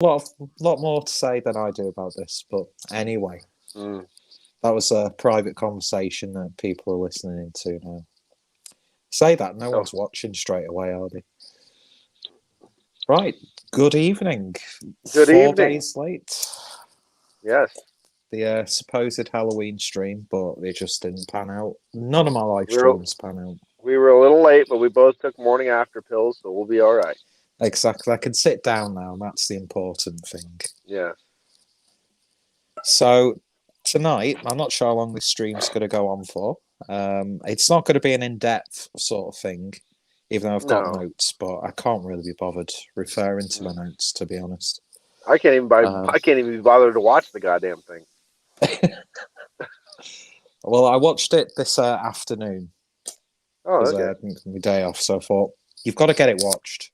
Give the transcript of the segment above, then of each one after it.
lot more to say than I do about this, but anyway, that was a private conversation that people are listening into now. Say that, no one's watching straight away, are they? Right, good evening. Good 4 evening. days late. Yes. The supposed Halloween stream, but they just didn't pan out. None of my live We were streams pan out. we were a little late, but we both took morning after pills, so we'll be all right. Exactly. I can sit down now, and that's the important thing. Yeah. So tonight, I'm not sure how long this stream's going to go on for. It's not going to be an in-depth sort of thing, even though I've got No. notes, but I can't really be bothered referring to my notes, to be honest. I can't even be bothered to watch the goddamn thing. Well, I watched it this afternoon. Oh, because okay. I had my day off, so I thought you've got to get it watched.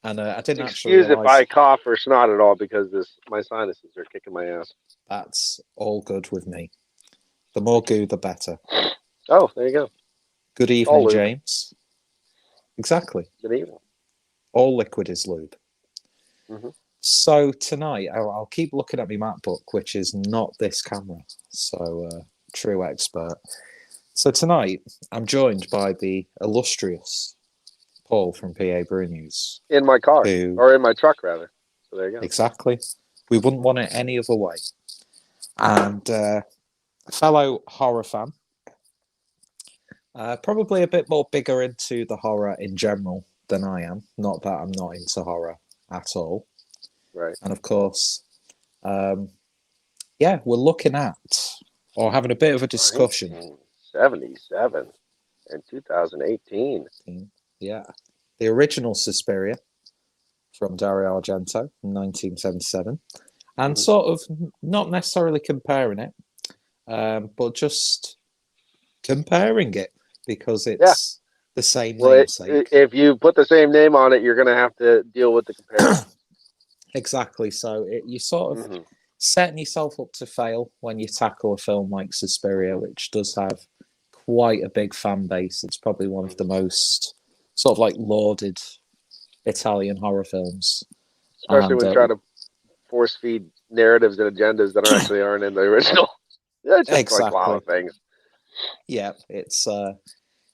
And I didn't actually Excuse realize if I cough or snot at all because my sinuses are kicking my ass. that's all good with me. The more goo, the better. Oh, there you go. Good evening, James. Exactly. Good evening. All liquid is lube. Mm-hmm. So tonight, I'll keep looking at my MacBook, which is not this camera. So true expert. So tonight, I'm joined by the illustrious Paul from PA Brew News. In my car. Or in my truck, rather. So there you go. Exactly. We wouldn't want it any other way. And a fellow horror fan. Probably a bit more bigger into the horror in general than I am. Not that I'm not into horror at all. Right. And of course, we're looking at, or having a bit of a discussion. 1977 and 2018. Yeah. The original Suspiria from Dario Argento in 1977. And sort of not necessarily comparing it, but just comparing it because it's the same namesake. If you put the same name on it, you're going to have to deal with the comparison. Exactly. So you sort of setting yourself up to fail when you tackle a film like Suspiria, which does have quite a big fan base. It's probably one of the most sort of like lauded Italian horror films. Especially when trying to force feed narratives and agendas that actually aren't in the original. Yeah, it's just exactly. Like a lot of things. Yeah, it's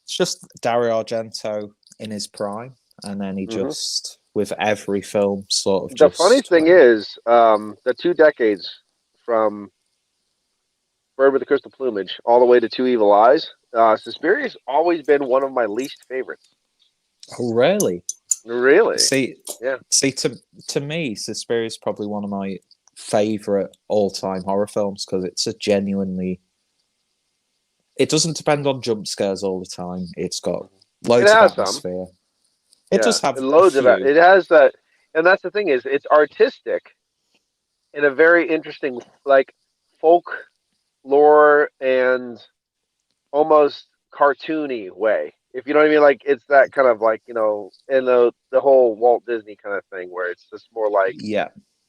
just Dario Argento in his prime, and then he just with every film sort of. The funny thing is, the 2 decades from Bird with the Crystal Plumage all the way to Two Evil Eyes, Suspiria's always been one of my least favorites. Oh, really? Really? See, to me, Suspiria is probably one of my favorite all-time horror films because it's a genuinely. It doesn't depend on jump scares all the time. It's got loads of atmosphere. It does have loads of it. It has that, and that's the thing is, it's artistic in a very interesting, like folk lore and almost cartoony way. If you know what I mean, like it's that kind of like in the whole Walt Disney kind of thing where it's just more like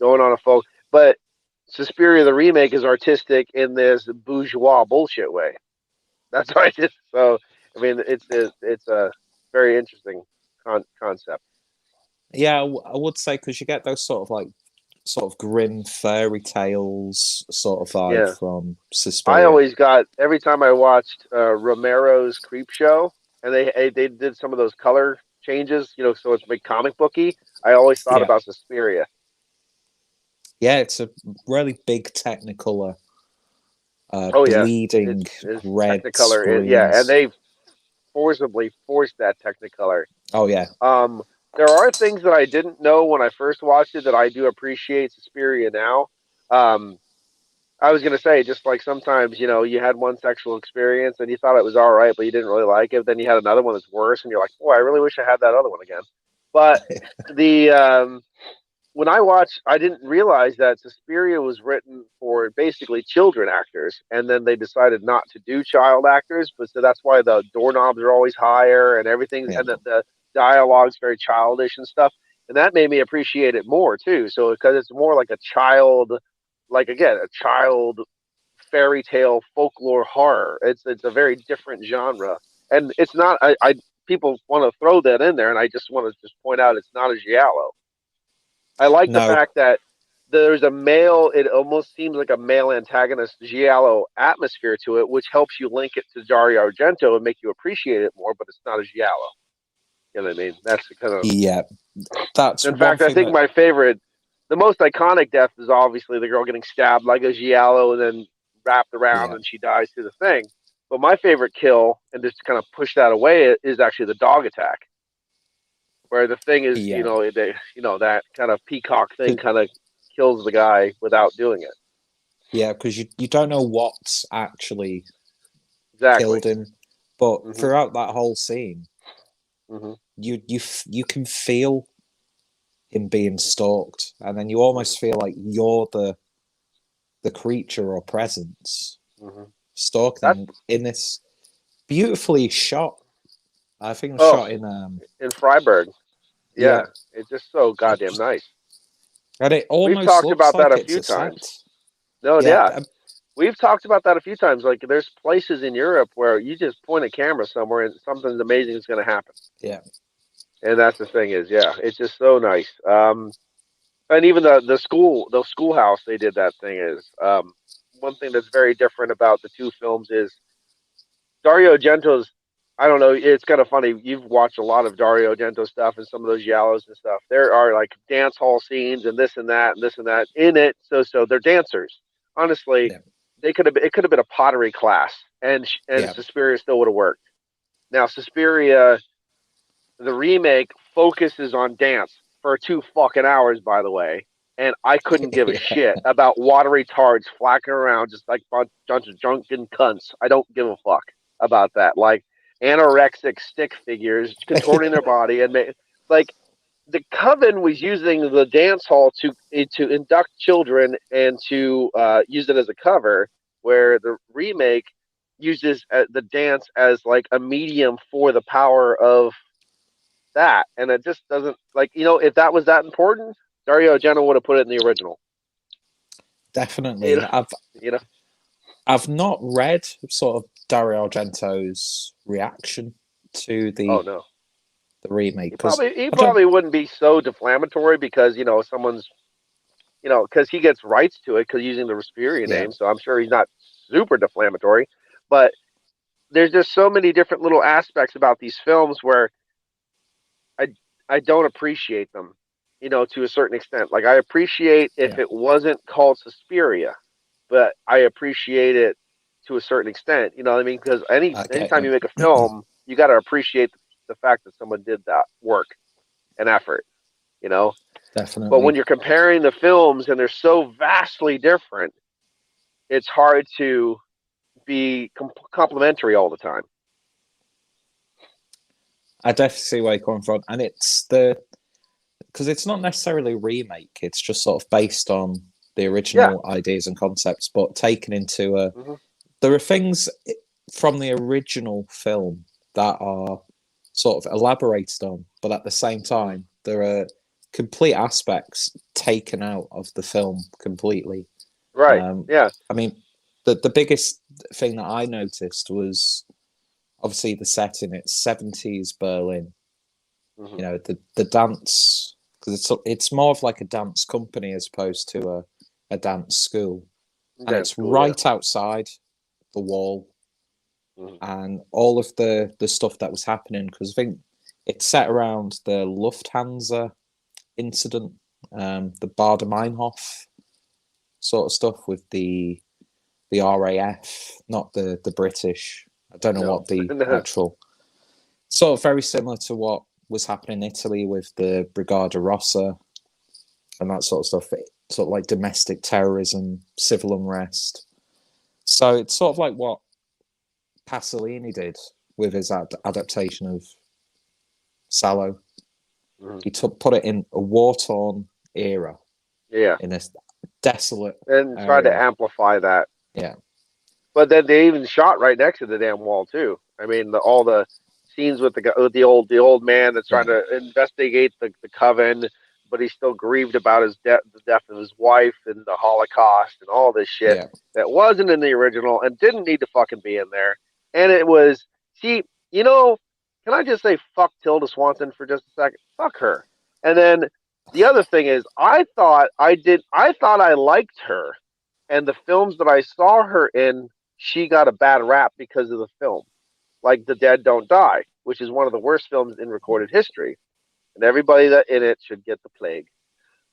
going on a folk. But Suspiria the remake is artistic in this bourgeois bullshit way. That's why so. I mean, it's a very interesting concept. Yeah, I would say because you get those sort of grim fairy tales sort of vibe from Suspiria. I always got every time I watched Romero's Creepshow, and they did some of those color changes, so it's big comic booky. I always thought about Suspiria. Yeah, it's a really big technicolor. Bleeding it's red Technicolor, screens. and they forcibly forced that Technicolor. Oh yeah. There are things that I didn't know when I first watched it that I do appreciate Suspiria now. I was gonna say, just like sometimes you had one sexual experience and you thought it was all right, but you didn't really like it. Then you had another one that's worse, and you're like, "Boy, I really wish I had that other one again." But when I watched, I didn't realize that Suspiria was written for basically children actors, and then they decided not to do child actors, but so that's why the doorknobs are always higher and everything, and the dialogue's very childish and stuff, and that made me appreciate it more too. So because it's more like a child, a child fairy tale folklore horror. It's a very different genre, and it's not. I people want to throw that in there, and I just want to point out it's not a giallo. I like the fact that there's a male. It almost seems like a male antagonist giallo atmosphere to it, which helps you link it to Dario Argento and make you appreciate it more. But it's not a giallo. You know what I mean? That's the kind of. Yeah, that's In one fact, I thing think that my favorite, the most iconic death is obviously the girl getting stabbed like a giallo and then wrapped around yeah and she dies through the thing. But my favorite kill, and just to kind of push that away, is actually the dog attack, where the thing is, yeah that kind of peacock thing 'cause- kind of kills the guy without doing it. yeah because you don't know what's actually Exactly. killed him, but Hmm. throughout that whole scene, Hmm. you can feel him being stalked, and then you almost feel like you're the creature or presence Hmm. stalking That's him in this beautifully shot. I think it was oh shot in in Freiburg. yeah, Yeah, it's just so it goddamn just, nice. and it We've almost talked looks about that like a it's few a set. times. No, Yeah, yeah, we've talked about that a few times. Like, there's places in Europe where you just point a camera somewhere and something amazing is going to happen. yeah, And that's the thing is, yeah, it's just so nice. And even the schoolhouse they did that thing is one thing that's very different about the two films is Dario Argento's. I don't know. It's kind of funny. You've watched a lot of Dario Argento stuff and some of those Yallos and stuff. There are like dance hall scenes and this and that and this and that in it. So they're dancers. Honestly, yeah, they could have. It could have been a pottery class, and yeah, Suspiria still would have worked. Now Suspiria, the remake, focuses on dance for 2 fucking hours, by the way. And I couldn't give a yeah, shit about watery tards flacking around just like a bunch of drunken cunts. I don't give a fuck about that. Like anorexic stick figures contorting their body like the coven was using the dance hall to induct children and to use it as a cover, where the remake uses the dance as like a medium for the power of that, and it just doesn't like if that was that important, Dario Argento would have put it in the original. You definitely. know, you know. I've not read sort of Dario Argento's reaction to Oh the no, remake he because probably he I don't. probably wouldn't be so deflammatory because someone's because he gets rights to it because using the Suspiria Yeah, name, so I'm sure he's not super deflammatory, but there's just so many different little aspects about these films where I I don't appreciate them, to a certain extent. Like I appreciate if yeah, it wasn't called Suspiria, but I appreciate it to a certain extent. You know what I mean? Because I get anytime you. you make a film, you got to appreciate the fact that someone did that work and effort. You know, but when Definitely. you're comparing the films and they're so vastly different, it's hard to be complimentary all the time. I definitely see where you're coming from, and it's the because it's not necessarily a remake. It's just sort of based on the Yeah. original ideas and concepts, but taken into a. Hmm. There are things from the original film that are sort of elaborated on, but at the same Hmm. time, there are complete aspects taken out of the film completely. Right. Um, Yeah. I mean, the biggest thing that I noticed was obviously the setting. It's 70s Berlin. Hmm. You know, the dance because it's more of like a dance company as opposed to a dance school, and Dance it's school. Yeah. right outside the wall Hmm. and all of the stuff that was happening because I think it's set around the Lufthansa incident, the Bader Meinhof sort of stuff with the RAF, not the British. I don't know No. what the No. actual sort of very similar to what was happening in Italy with the Brigada Rossa and that sort of stuff. Sort of like domestic terrorism, civil unrest. So it's sort of like what Pasolini did with his adaptation of Salò. Hmm. He put it in a war-torn era Yeah. in a desolate And tried to area. amplify that. Yeah, But then they even shot right next to the damn wall too. I mean, all the scenes with the old man that's trying yeah, to investigate the coven, but he's still grieved about the death of his wife and the Holocaust and all this shit yeah. that wasn't in the original and didn't need to fucking be in there. And it was see, can I just say fuck Tilda Swanton for just a second? Fuck her. And then the other thing is, I thought I liked her, and the films that I saw her in, she got a bad rap because of the film, like The Dead Don't Die, which is one of the worst films in recorded history, and everybody that in it should get the plague.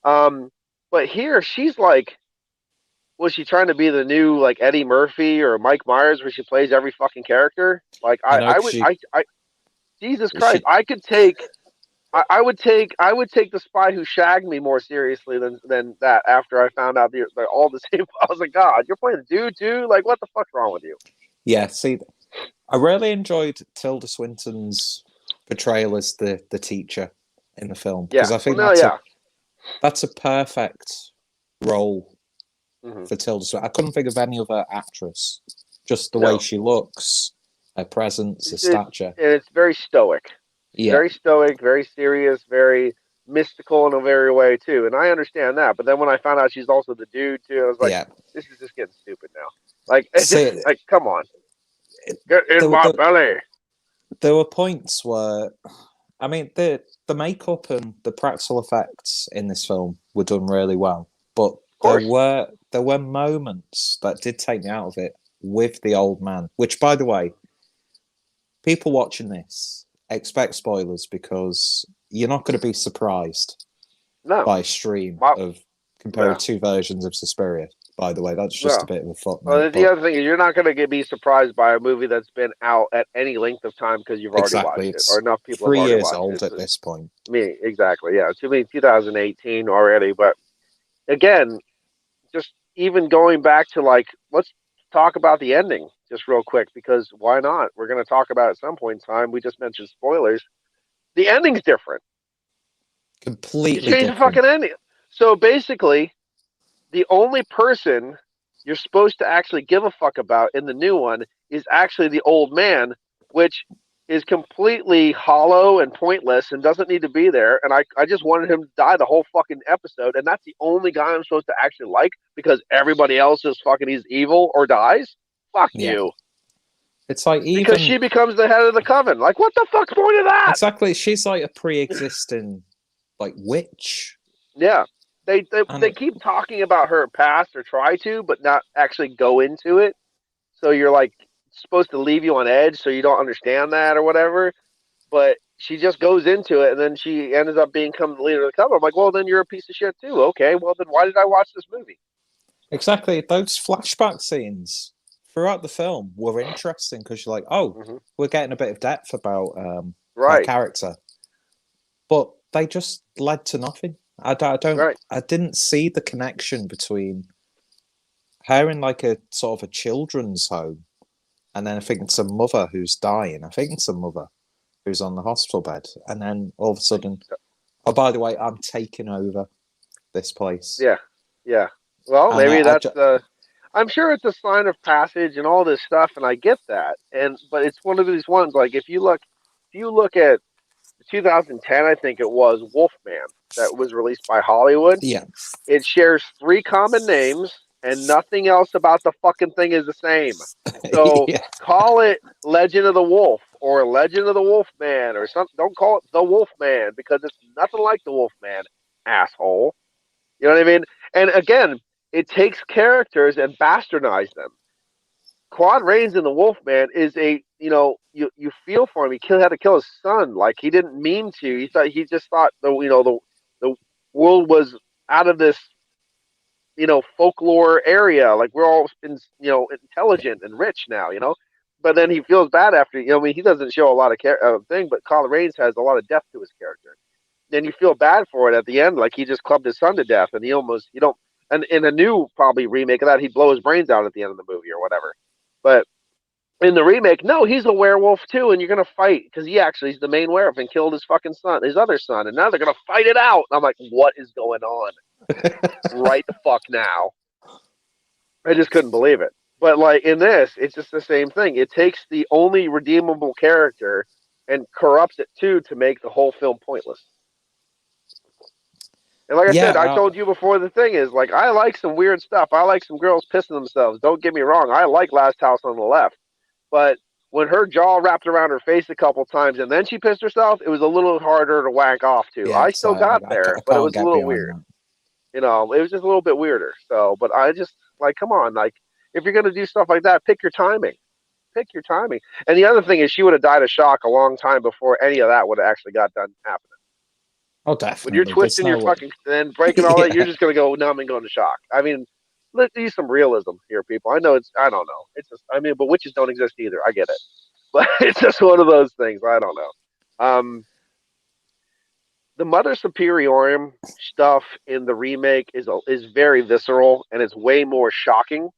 Um, but here she's like, was she trying to be the new like Eddie Murphy or Mike Myers, where she plays every fucking character? Like I know because Jesus Christ, she I could take I would take the spy who shagged me more seriously than that after I found out they're all the same. I was like, God, you're playing a dude too? Like, what the fuck's wrong with you? yeah. See, I really enjoyed Tilda Swinton's portrayal as the teacher in the film Yeah. because I Well, think no, yeah. that's a perfect role Hmm. for Tilda Swinton. I couldn't think of any other actress. Just the way No. she looks, her presence, her And stature. it's very stoic. She's Yeah, very stoic, very serious, very mystical in a very way too. And I understand that. But then when I found out she's also the dude too, I was like, yeah. this is just getting stupid now. Like, it's just See, like, come on, get in there, my there, belly. there were points where, I mean, the makeup and the practical effects in this film were done really well, but Of course. there were moments that did take me out of it with the old man. Which, by the way, people watching this expect spoilers because you're not going to be surprised No. by a stream Well, of comparing no. two versions of Suspiria. By the way, that's just a No. bit of a footnote, Well, the but other thing is, you're not going to be surprised by a movie that's been out at any length of time because you've already exactly, watched it, or it's enough people have 3 already years watched old it. at So, this point. me, exactly, yeah. To me, 2018 already. But again, just even going back to like, let's talk about the ending just real quick because why not? We're going to talk about it at some point in time. We just mentioned spoilers. The ending's different. You Completely change the different. fucking ending. So basically, the only person you're supposed to actually give a fuck about in the new one is actually the old man, which is completely hollow and pointless and doesn't need to be there. And I just wanted him to die the whole fucking episode. And that's the only guy I'm supposed to actually like because everybody else is fucking he's evil or dies. Fuck Yeah. you. It's like Because even she becomes the head of the coven. Like, what the fuck's point of that? exactly, she's like a pre-existing like witch, Yeah. They and keep talking about her past or try to, but not actually go into it. So you're like supposed to leave you on edge so you don't understand that or whatever. But she just goes into it and then she ends up becoming the leader of the company. I'm like, well, then you're a piece of shit too. Okay, well then why did I watch this movie? exactly those flashback scenes throughout the film were interesting because you're like, oh, Hmm. we're getting a bit of depth about her Right, character, but they just led to nothing. right. I didn't see the connection between her in like a sort of a children's home, and then I think it's a mother who's dying. I think it's a mother who's on the hospital bed, and then all of a sudden, oh, by the way, I'm taking over this place. Yeah, yeah. Well, And maybe that's the. I'm sure it's a sign of passage and all this stuff, and I get that. And but it's one of these ones like if you look at 2010, I think it was Wolfman that was released by Hollywood. yeah, It shares three common names, and nothing else about the fucking thing is the same. So yeah, call it Legend of the Wolf or Legend of the Wolfman or something. Don't call it the Wolfman because it's nothing like the Wolfman, asshole. You know what I mean? And again, it takes characters and bastardizes them. Claude Rains in the Wolfman is a you feel for him. Had to kill his son. Like he didn't mean to. He just thought the world was out of this folklore area. Like we're all intelligent and rich now. But then he feels bad after. I mean, he doesn't show a lot of thing, but Claude Rains has a lot of depth to his character. Then you feel bad for it at the end, like he just clubbed his son to death, and he almost you don't. And in a new probably remake of that, he'd blow his brains out at the end of the movie or whatever. But in the remake, no, he's a werewolf too, and you're gonna fight because he's the main werewolf and killed his fucking son, his other son, and now they're gonna fight it out. And I'm like, what is going on right the fuck now? I just couldn't believe it. But like in this, it's just the same thing. It takes the only redeemable character and corrupts it too to make the whole film pointless. And like I yeah. said, I told you before, the thing is, like, I like some weird stuff. I like some girls pissing themselves. Don't get me wrong. I like Last House on the Left. But when her jaw wrapped around her face a couple times and then she pissed herself, it was a little harder to whack off to. Yeah, I so still got there, I but it can't was a get little behind weird. that. You know, it was just a little bit weirder. So, but I just like, come on, like if you're gonna do stuff like that, pick your timing. Pick your timing. And the other thing is, she would have died of shock a long time before any of that would have actually got done happening. Oh, When you're definitely. There's twisting your no. fucking and breaking all that, you're Yeah, just gonna go numb and go into shock. I mean, let's use some realism here, people. I know I don't know. It's just, I mean, but witches don't exist either. I get it, but it's just one of those things. I don't know. The Mother Superiorum stuff in the remake is very visceral and it's way more shocking. I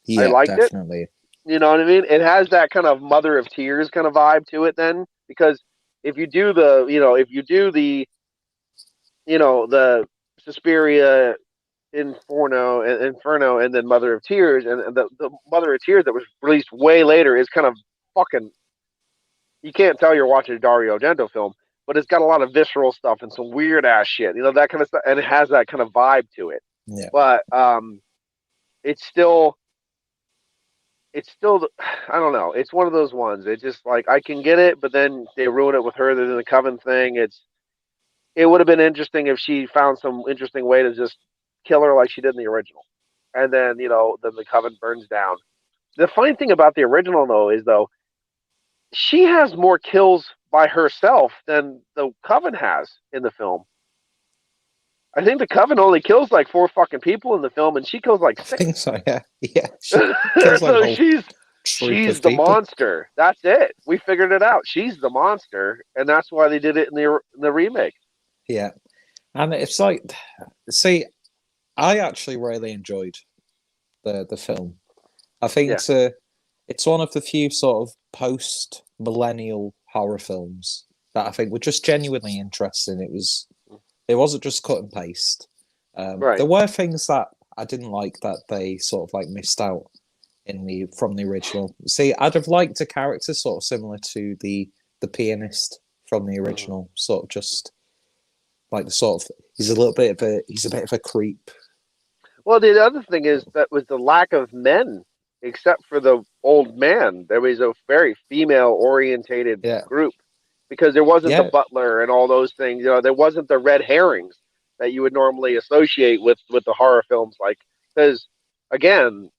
yeah, liked it. definitely. You know what I mean? It has that kind of Mother of Tears kind of vibe to it then, because if you do the Suspiria, Inferno, and then Mother of Tears, and the Mother of Tears that was released way later is kind of fucking. You can't tell you're watching a Dario Argento film, but it's got a lot of visceral stuff and some weird ass shit, that kind of stuff, and it has that kind of vibe to it. Yeah. But it's still, I don't know. It's one of those ones. It's just like I can get it, but then they ruin it with her. Then the Coven thing. It would have been interesting if she found some interesting way to just kill her like she did in the original, and then then the Coven burns down. The funny thing about the original though, she has more kills by herself than the Coven has in the film. I think the Coven only kills like 4 fucking people in the film, and she kills like I 6. think so. Yeah, yeah. She kills like a So whole troop she's of the people. monster. That's it. We figured it out. She's the monster, and that's why they did it in the remake. Yeah, and it's like, see, I actually really enjoyed the film. I think Yeah. it's one of the few sort of post millennial horror films that I think were just genuinely interesting. It wasn't just cut and paste. Right. There were things that I didn't like that they sort of like missed out from the original. See, I'd have liked a character sort of similar to the pianist from the original, sort of just like the sort of he's a bit of a creep. Well, the other thing is that was the lack of men, except for the old man. There was a very female orientated Yeah, group because there wasn't the yeah, butler and all those things. There wasn't the red herrings that you would normally associate with the horror films. Like, because again,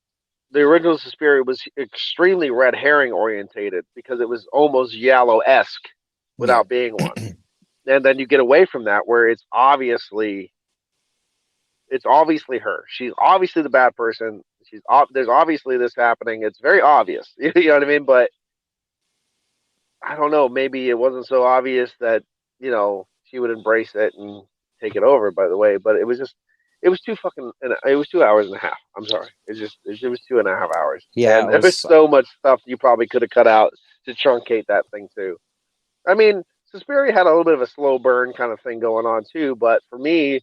the original Suspiria was extremely red herring orientated because it was almost Giallo esque yeah, without being one. And then you get away from that where it's obviously her. She's obviously the bad person. There's obviously this happening. It's very obvious. You know what I mean? But I don't know. Maybe it wasn't so obvious that she would embrace it and take it over. By the way, but it was 2 hours and a half. I'm sorry. It was 2.5 hours, yeah. and It there was was so much stuff you probably could have cut out to truncate that thing too. I mean, Suspiria had a little bit of a slow burn kind of thing going on too, but for me,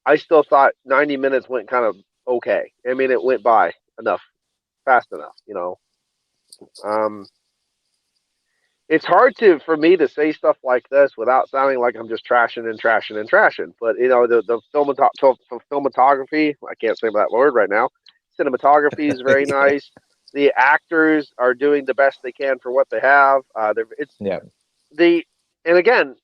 I still thought 90 minutes went kind of okay. I mean, it went by fast enough. Um, it's hard for me to say stuff like this without sounding like I'm just trashing and trashing and trashing. But the filmography, I can't say that word right now. Cinematography is very yeah, nice. The actors are doing the best they can for what they have. yeah, The and again,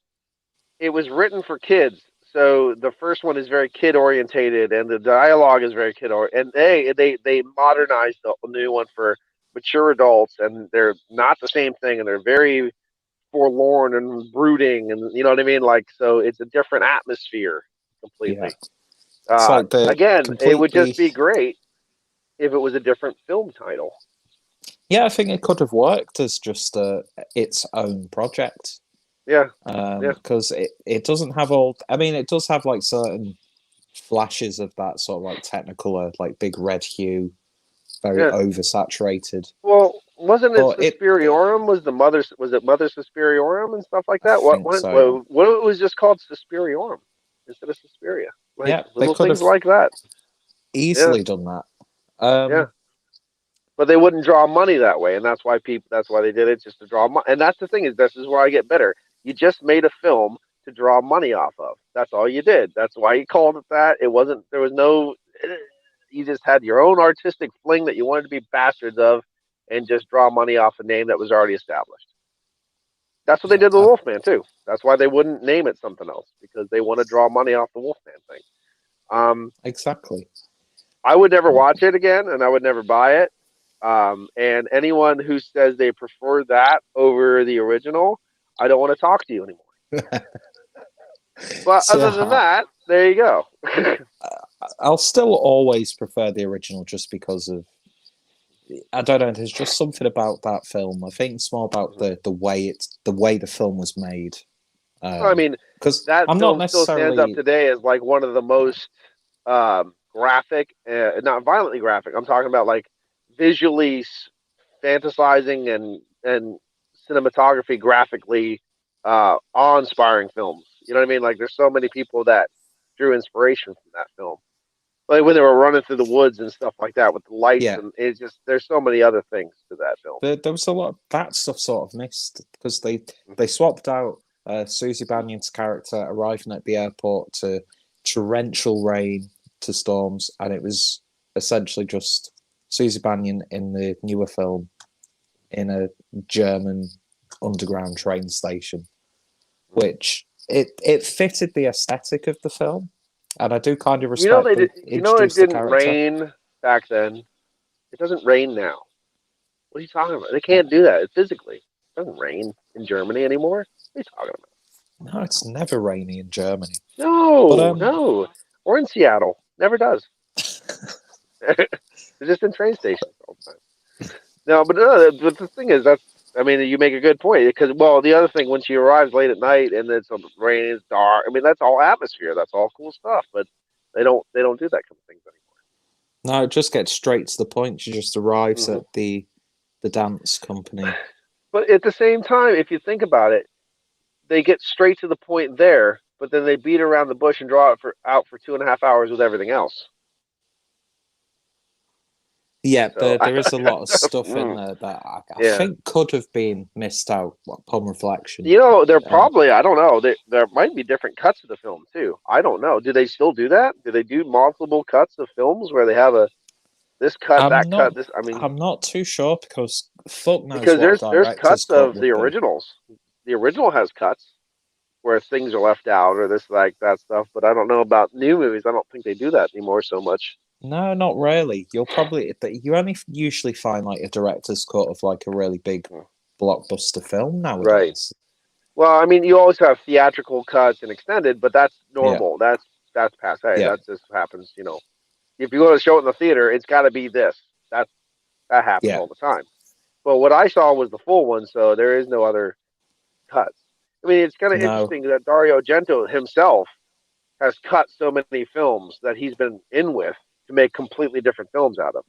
it was written for kids. So the first one is very kid orientated, and the dialogue is very kid oriented. And they modernized the new one for mature adults, and they're not the same thing, and they're very forlorn and brooding, and you know what I mean. Like, so it's a different atmosphere yeah. completely. It's like the Again, it would just completely. be great if it was a different film title. Yeah, I think it could have worked as just its own project. Yeah, yeah, Because it doesn't have all. I mean, it does have like certain flashes of that sort of like technicolor, like big red hue, very yeah. oversaturated. Well, wasn't it But Suspiriorum? Was it Mother Suspiriorum and stuff like I that? think so. Yeah, What it was just called Suspiriorum instead of Suspiria? Like yeah, they little could things have like that. Yeah, easily done that. yeah. But they wouldn't draw money that way, and that's why they did it, just to draw money. And that's the thing, is this is where I get bitter. You just made a film to draw money off of. That's all you did. That's why you called it that. It wasn't. There was no. You just had your own artistic fling that you wanted to be bastards of, and just draw money off a name that was already established. That's what they Yeah, did with Wolfman too. That's why they wouldn't name it something else, because they want to draw money off the Wolfman thing. exactly. I would never watch it again, and I would never buy it. And anyone who says they prefer that over the original, I don't want to talk to you anymore. But other than So that, there you go. I'll still always prefer the original just because of I don't know. There's just something about that film. I think it's more about the way the film was made. I mean, Because that I'm not film still stands up necessarily today as like one of the most graphic, not violently graphic. I'm talking about like visually fantasizing and cinematography graphically awe-inspiring films. You know what I mean? Like there's so many people that drew inspiration from that film. Like when they were running through the woods and stuff like that with the lights, yeah. and it's just there's so many other things to that film. There was a lot of that stuff sort of missed because they swapped out Susie Banion's character arriving at the airport to torrential rain to storms, and it was essentially just Susie Banion in the newer film in a German underground train station, which it fitted the aesthetic of the film, and I do kind of You know respect they they did. You know it introduced the didn't character. rain back then. It doesn't rain now. What are you talking about? They can't do that physically. It doesn't rain in Germany anymore. What are you talking about? No, it's never rainy in Germany, but No, no. Or in Seattle. Never does. They're just in train stations all the time. No, but no, but the thing is, I mean, you make a good point because, well, the other thing, when she arrives late at night and it's rain, it's dark. I mean, that's all atmosphere. That's all cool stuff. But they don't do that kind of things no, it just gets straight to the point. She just arrives anymore. at the dance company. But at the same time, if you think about it, they get straight to the point there, but then they beat around the bush and draw it out for 2.5 hours with everything else. Yeah, So, there is a lot of stuff in mm, there that I yeah. think could have been missed out upon reflection. They're Uh, probably, I don't know, there might be different cuts of the film too. I don't know. Do they still do that? Do they do multiple cuts of films where they have this cut, I'm that cut, not this? I mean, I'm not too sure because fuck knows because what a there's director's cuts cut of the would be. originals. The original has cuts where things are left out or this like that stuff, but I don't know about new movies. I don't think they do that anymore so much. No, not really. You only usually find like a director's cut of like a really big Hmm. blockbuster film Right. nowadays. Well, I mean, you always have theatrical cuts and extended, but that's Yeah, normal. That's passe. yeah, That just happens. If you go to show it in the theater, it's got to be this. That happens yeah. all the time. But what I saw was the full one, so there is no other cuts. I mean, it's kind of No, interesting that Dario Argento himself has cut so many films that he's been in with to make completely different films out of.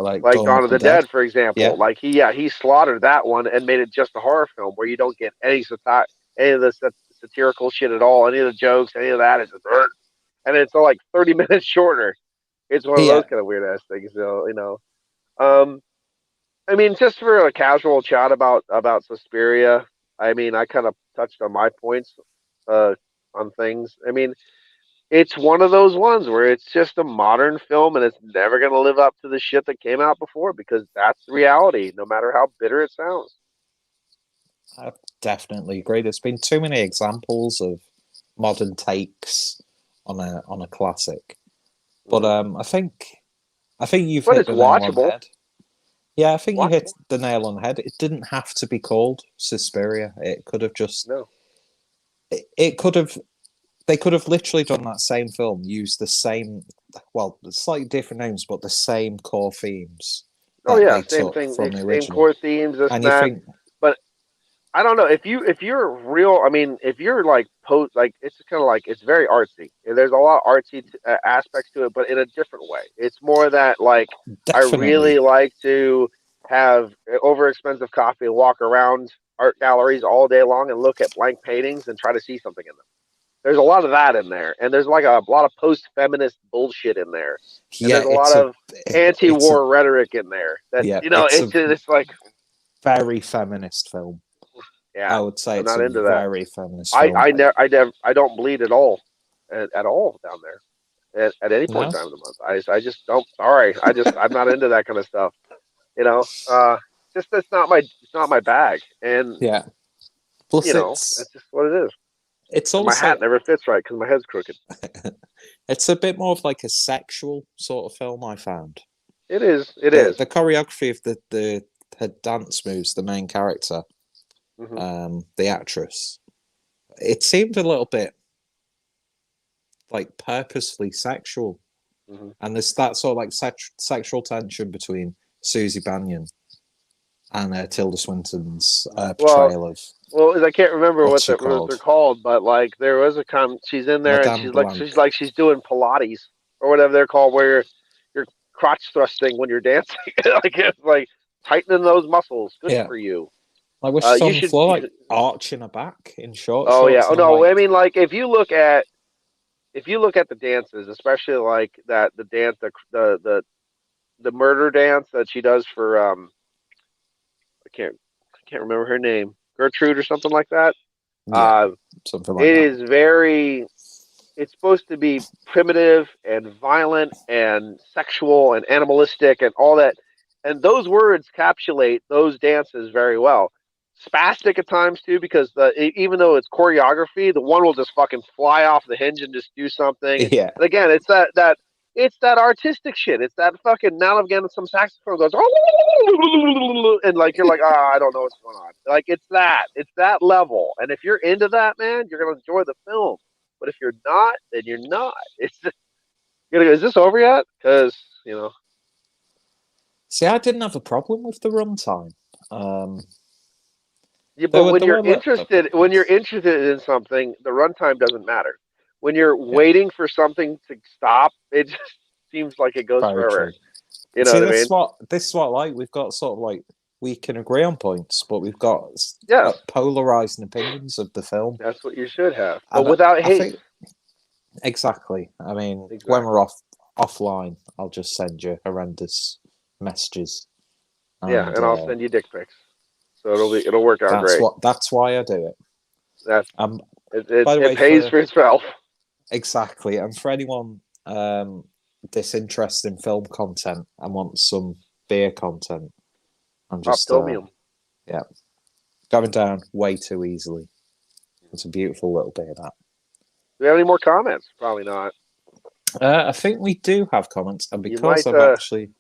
like Like Dawn Dawn of of the the Dead. Dead, for Yeah, example. Like he slaughtered that one and made it just a horror film where you don't get any of the satirical shit at all, any of the jokes, any of that. It's just, and it's like 30 minutes shorter. It's one of yeah. those kind of weird ass things, Um, I mean, just for a casual chat about Suspiria, I mean, I kind of touched on my points uh, on things. I mean, it's one of those ones where it's just a modern film and it's never going to live up to the shit that came out before because that's reality, no matter how bitter it sounds. I definitely agree. There's been too many examples of modern takes on a classic. But Hmm. I think you've But hit it's the nail on the watchable. head. Yeah, I think you hit Watchable. the nail on the head. It didn't have to be called Suspiria. It could have just No. it could have they could have literally done that same film, used the same slightly different names, but the same core themes Oh that yeah, they same took thing, from the same original. core themes, this And and you that. think But I don't know if you're real. I mean, if you're like it's kind of like it's very artsy. There's a lot of artsy aspects to it, but in a different way. It's more that like I definitely really like to have over expensive coffee and walk around art galleries all day long and look at blank paintings and try to see something in them. There's a lot of that in there, and there's like a lot of post-feminist bullshit in there, and yeah, there's a lot of it's a anti-war rhetoric in there. That yeah, it's like very feminist film. yeah, I would say I'm it's not a into that. very feminist I film. I never I don't bleed at all at all down there at any point No, in time of the month. I just don't. Sorry, I'm not into that kind of stuff. You know, just that's not my bag, and Yeah. Plus, that's just what it is. it's And my also hat never fits right because my head's crooked. it's a bit more of like a sexual sort of film. I found It is. It the is. the choreography of the her dance moves, the main character, the actress. It seemed a little bit like purposefully sexual, and there's that sort of like sexual tension between Susie Bannion and Tilda Swinton's Well, portrayal of well, I can't remember what's what she what they're called, called, but like there was a she's in there and Madame Blanc. she's doing Pilates or whatever they're called, where you're crotch thrusting when you're dancing, like it's like tightening those muscles. Good Yeah, for you. like where she's You on the should. floor, like arching her back in short Oh yeah. shorts, Oh and I'm no. like, I mean, like if you look at the dances, especially like the dance, the murder dance that she does for I can't remember her name, Gertrude or something like that. yeah, Uh, something like it that. is very. It's supposed to be primitive and violent and sexual and animalistic and all that, and those words capsulate those dances very well. Spastic at times too, because even though it's choreography, the one will just fucking fly off the hinge and just do something. Yeah, And again, it's that artistic shit. It's that fucking now again some saxophone goes and like you're like I don't know what's going on. Like it's that level. And if you're into that, man, you're gonna enjoy the film. But if you're not, then you're not. It's just, is this over yet? Because see, I didn't have a problem with the runtime. yeah, There but were there were little when you're problems. interested in something, the runtime doesn't matter. When you're Yeah, waiting for something to stop, it just seems like it goes very forever. true. You know See, what I mean? this is what I like. We've got sort of like we can agree on points, but we've got Yes, polarizing opinions of the film, that's what you should have, but and without I hate. think exactly. I mean, when Exactly. we're offline, I'll just send you horrendous messages, Yeah, and and I'll send you dick pics, so it'll work out great. that's why I do it. That's Um, it. by the It way, pays for for itself. exactly, and for anyone disinterested in film content and wants some beer content, I'm just Optomium. yeah going down way too easily. It's a beautiful little beer that. Do we have any more comments? Probably not. I think we do have comments, and You because might. I've actually,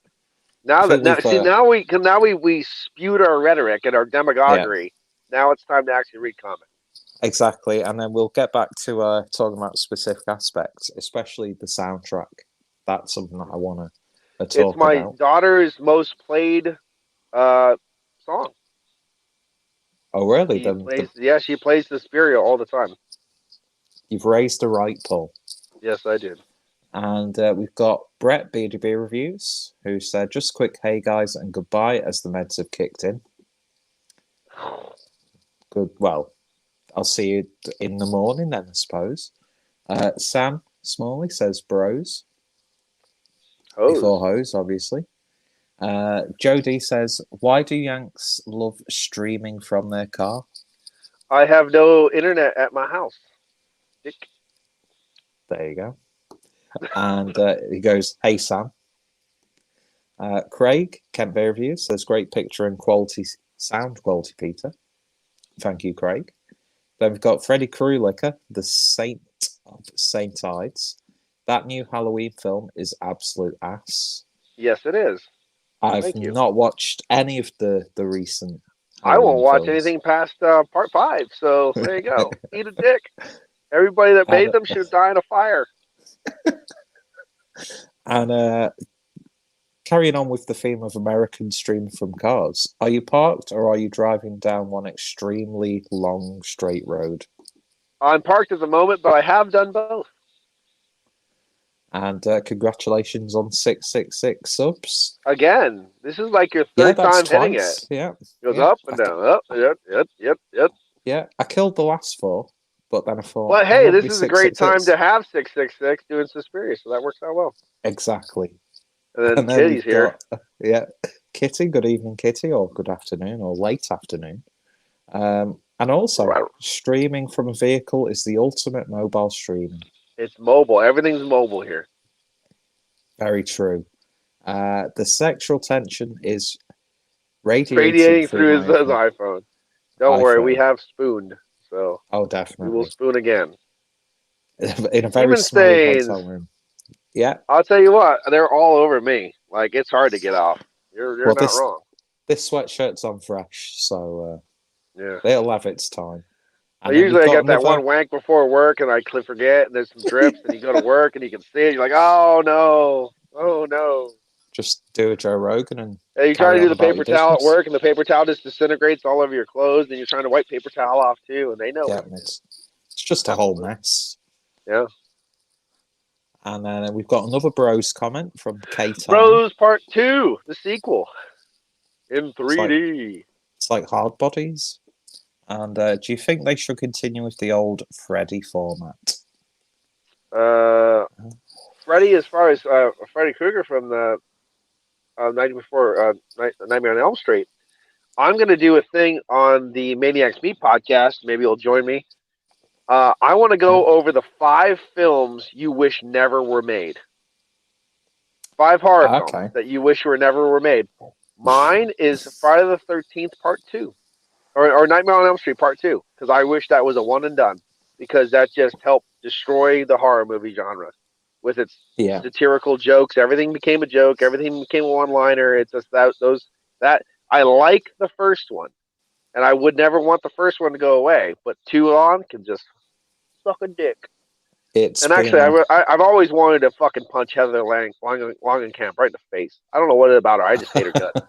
I think Now we've see now we spewed our rhetoric and our yeah. demagoguery. Now it's time to actually read comments. Exactly, and then we'll get back to talking about specific aspects, especially the soundtrack. That's something that I want to It's talk my about. daughter's most played uh, song. Oh, really? She plays Suspiria all the time. You've raised the right pull. Yes, I did. And we've got Brett BDB Reviews, who said, just quick hey guys and goodbye as the meds have kicked in. Good. Well, I'll see you in the morning then, I suppose. Sam Smalley says bros. Before hose, obviously. Jody says, why do Yanks love streaming from their car? I have no internet at my house. Dick. There you go. And he goes, hey, Sam. Craig, Kent Bay Reviews, says, great picture and quality, sound quality, Peter. Thank you, Craig. Then we've got Freddie Krulicker, the Saint of St. Ides. That new Halloween film is absolute ass. Yes, it is. I've not watched any of the recent I won't Halloween watch films. anything past part 5, so there you go. Eat a dick. Everybody that made them should die in a fire. And carrying on with the theme of Americans streaming from cars, are you parked or are you driving down one extremely long straight road? I'm parked at the moment, but I have done both. And congratulations on 666 subs. Again, this is like your third time hitting it. Yeah. It goes up and down. Up, yep. Yeah, I killed the last 4, but then I thought, well, hey, this is a great time to have 666 doing Suspiria, so that works out well. Exactly. And then Kitty's here. Yeah, Kitty, good evening, Kitty, or good afternoon, or late afternoon. And also, streaming from a vehicle is the ultimate mobile streaming. It's mobile. Everything's mobile here. Very true. The sexual tension is radiating radiating through through my his iPhone. iPhone. Don't worry, we iPhone. have spooned, so Oh, we will definitely. spoon again. In a very Demon smelly stains. hotel room. Yeah. I'll tell you what, they're all over me. Like it's hard to get off. You're Well, not wrong. this sweatshirt's on fresh, so Yeah. it'll have its time. But And then we've usually I got get that another. one wank before work and I forget and there's some drips and you go to work and you can see it. You're like, oh no, oh no. Just do a Joe Rogan and And you try to carry do on the about your paper towel at business. work and the paper towel just disintegrates all over your clothes and you're trying to wipe paper towel off too and they know Yeah, what you it's just a whole mess. do. Yeah. And then we've got another bros comment from K-Time. Bros Part 2, the sequel in It's like 3D. Hard Bodies. And do you think they should continue with the old Freddy format? Freddy, as far as Freddy Krueger from the Night Before Nightmare on Elm Street, I'm going to do a thing on the Maniacs Meet podcast. Maybe you'll join me. I want to go over the 5 films you wish never were made. 5 horror films that you wish never were made. Mine is Friday the 13th Part 2. Or Nightmare on Elm Street Part 2. Because I wish that was a one and done. Because that just helped destroy the horror movie genre. With its satirical jokes. Everything became a joke. Everything became a one-liner. It's just that I like the first one. And I would never want the first one to go away. But 2 on can just suck a dick. I've always wanted to fucking punch Heather Langenkamp right in the face. I don't know what it about her. I just hate her guts.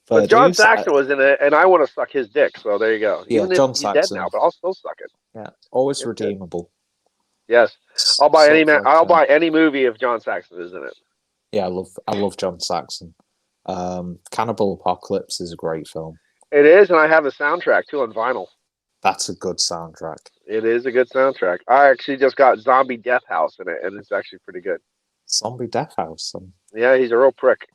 But John Saxon was in it, and I want to suck his dick. So there you go. Yeah, Even John if he's Saxon. dead now, but I'll still suck it. Yeah, always redeemable. Yes, I'll buy I'll buy any movie if John Saxon is in it. Yeah, I love John Saxon. Cannibal Apocalypse is a great film. It is, and I have the soundtrack too on vinyl. That's a good soundtrack. It is a good soundtrack. I actually just got Zombie Death House in it, and it's actually pretty good. Zombie Death House. Yeah, he's a real prick.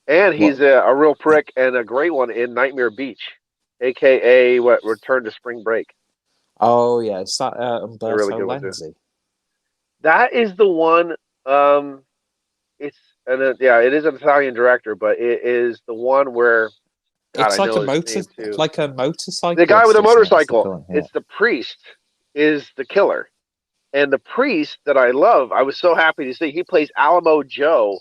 And he's a real prick and a great one in Nightmare Beach, a.k.a. Return to Spring Break. Oh, yeah. Is that Umberto really Lenzi? That is the one. It is an Italian director, but it is the one where... God, it's like a motorcycle. The guy with the motorcycle. It's the priest is the killer. And the priest that I love, I was so happy to see, he plays Alamo Joe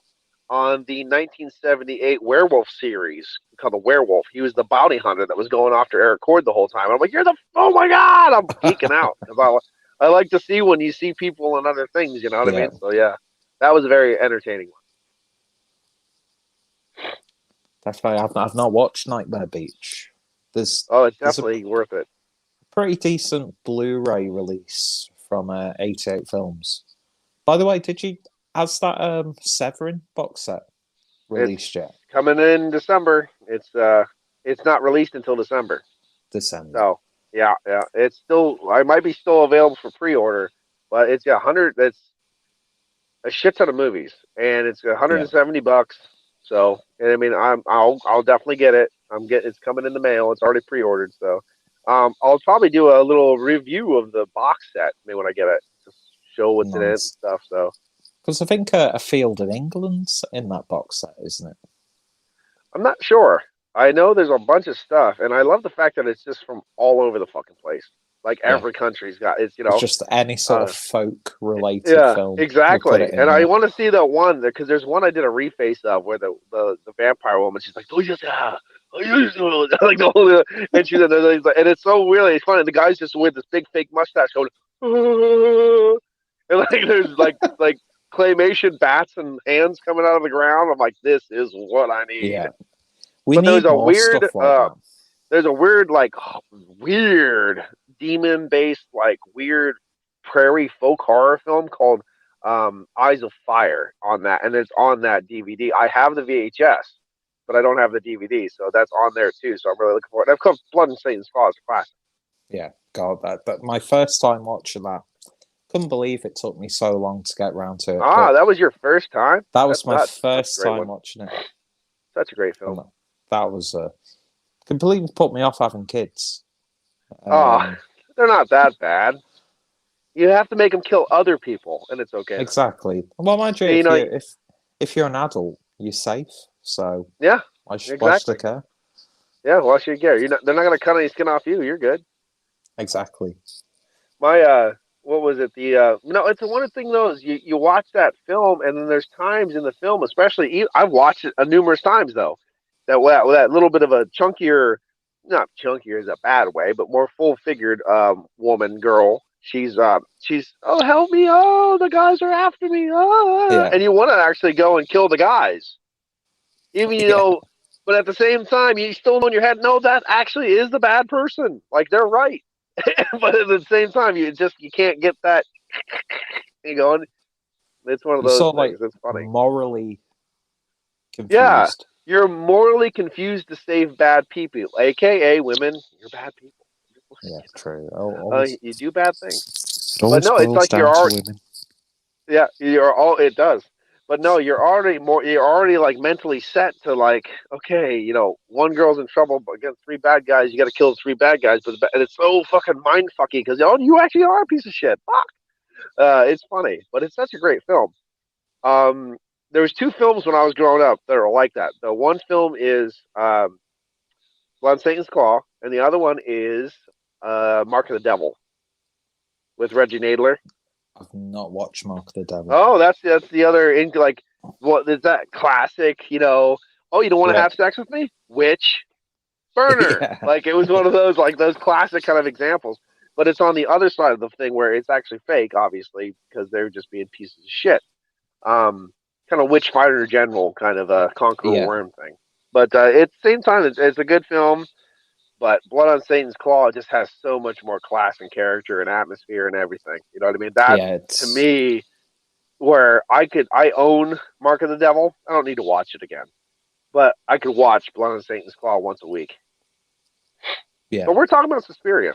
on the 1978 werewolf series called The Werewolf. He was the bounty hunter that was going after Eric Cord the whole time. I'm like, oh my God, I'm geeking out. Because I like to see when you see people in other things, you know what I mean? So yeah, that was a very entertaining one. Definitely, I've not watched Nightmare Beach. It's definitely worth it. Pretty decent Blu-ray release from 88 Films. By the way, has that Severin box set released yet? Coming in December. It's not released until December. So yeah, it's still. I might be still available for pre-order, but it's 100. That's a shit ton of movies, and it's $170. So, and I mean, I'll definitely get it. It's coming in the mail. It's already pre-ordered. So, I'll probably do a little review of the box set maybe when I get it, to show what's in it and stuff. So, because I think A Field in England's in that box set, isn't it? I'm not sure. I know there's a bunch of stuff, and I love the fact that it's just from all over the fucking place. Like every country's got it's It's just any sort of folk related film. Exactly. And I want to see that one because there's one I did a reface of where the vampire woman, she's like, like the whole, and she's like, and it's so weird. It's funny. The guy's just with this big fake mustache going, and like there's like claymation bats and hands coming out of the ground. I'm like, this is what I need. Yeah. There's a weird demon-based, like weird prairie folk horror film called Eyes of Fire on that, and it's on that DVD. I have the VHS, but I don't have the DVD, so that's on there too. So I'm really looking forward. I've come Blood and Satan's Claws classic. Yeah, God, that my first time watching that. Couldn't believe it took me so long to get around to it. That was your first time? That was my first time watching it. Such a great film. That was completely put me off having kids. They're not that bad. You have to make them kill other people, and it's okay. Exactly. Well, mind you, if you're an adult, you're safe. So Yeah, why should exactly. they care? Yeah, why should you care? They're not going to cut any skin off you. You're good. Exactly. My what was it? No, it's the one thing though is you watch that film and then there's times in the film, especially I've watched it numerous times though, that little bit of a chunkier, not chunkier is a bad way, but more full figured woman girl. She's oh help me, oh the guys are after me, Yeah. and you want to actually go and kill the guys, even Yeah. but at the same time you still know in your head no that actually is the bad person, like they're right. But at the same time, you can't get that. You going? It's one of You're those sort of like things. It's funny. morally Yeah, confused. you're morally confused to save bad people, aka women. You're bad people. Yeah, true. Always, You do bad things. it But always no, it's boils like down to women. yeah, you're all. It does. But no, you're already more. You're already like mentally set to like, okay, one girl's in trouble against three bad guys. You got to kill the three bad guys. And it's so fucking mind fucky because you actually are a piece of shit. Fuck. It's funny, but it's such a great film. Um, there was two films when I was growing up that are like that. The one film is Blood Satan's Claw, and the other one is Mark of the Devil with Reggie Nadler. I've not watched Mark of the Devil. Oh, that's the other like what is that classic? Oh, you don't want to Yeah. have sex with me? Witch burner. Yeah. Like it was one of those like those classic kind of examples. But it's on the other side of the thing where it's actually fake, obviously, because they're just being pieces of shit. Kind of witch fighter general kind of a conqueror Yeah. worm thing. But at the same time, it's a good film. But Blood on Satan's Claw just has so much more class and character and atmosphere and everything. You know what I mean? That's Yeah. to It's me where I own Mark of the Devil. I don't need to watch it again, but I could watch Blood on Satan's Claw once a week. yeah. But we're talking about Suspiria.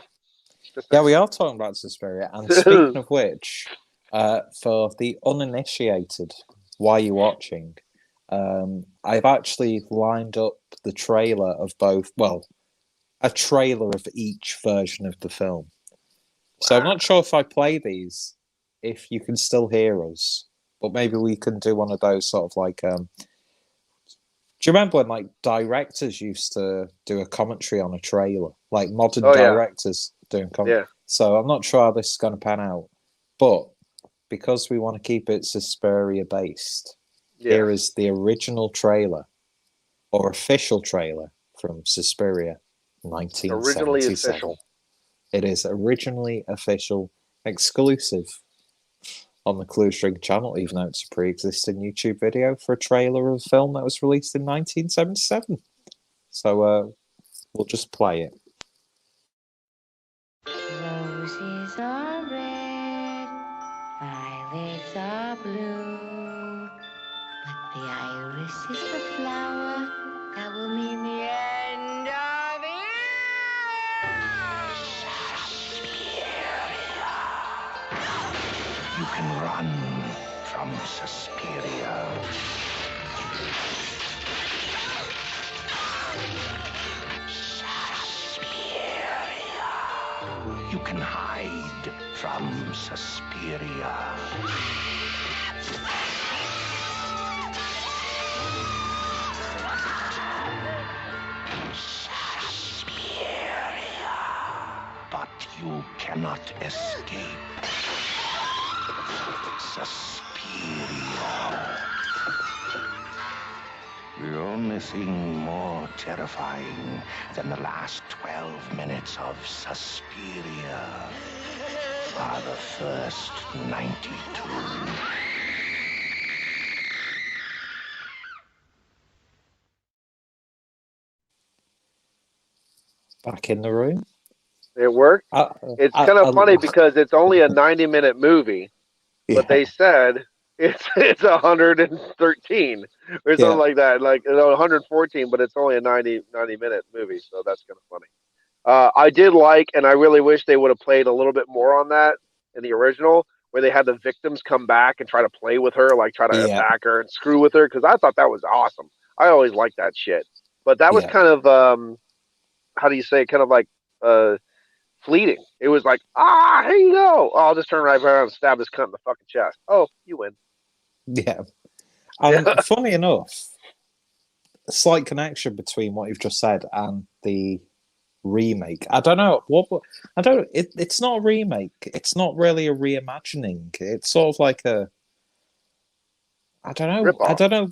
Yeah, we are talking about Suspiria. And speaking of which, for the uninitiated, why are you watching? I've actually lined up the trailer of both. Well, a trailer of each version of the film. So I'm not sure if I play these, if you can still hear us, but maybe we can do one of those sort of like. Do you remember when like directors used to do a commentary on a trailer, like modern Oh yeah, directors doing commentary? yeah, So I'm not sure how this is going to pan out, but because we want to keep it Suspiria based, yeah. here is the original trailer or official trailer from Suspiria, Originally 1977. official. It is originally official, exclusive on the Clue String channel, even though it's a pre-existing YouTube video for a trailer of a film that was released in 1977. So we'll just play it. Roses are red, violets are blue, but the iris is the flower that will mean the end of it. You can run from Suspiria. Suspiria. You can hide from Suspiria. Suspiria. But you cannot escape. Suspiria. The only thing more terrifying than the last 12 minutes of Suspiria are the first 92. Back in the room. It worked. It's kind of funny because it's only a 90-minute movie, but they said it's 113 or something like that, like 114, but it's only a 90-minute movie, so that's kind of funny. I did like, and I really wish they would have played a little bit more on that in the original, where they had the victims come back and try to play with her, like try to attack her and screw with her, because I thought that was awesome. I always liked that shit, but that was kind of how do you say, kind of like fleeting. It was like, here you go. Oh, I'll just turn right around and stab this cunt in the fucking chest. Oh, you win. Yeah. And funny enough, a slight connection between what you've just said and the remake. I don't know I don't. It's not a remake. It's not really a reimagining. It's sort of like a. I don't know. Rip-off. I don't know.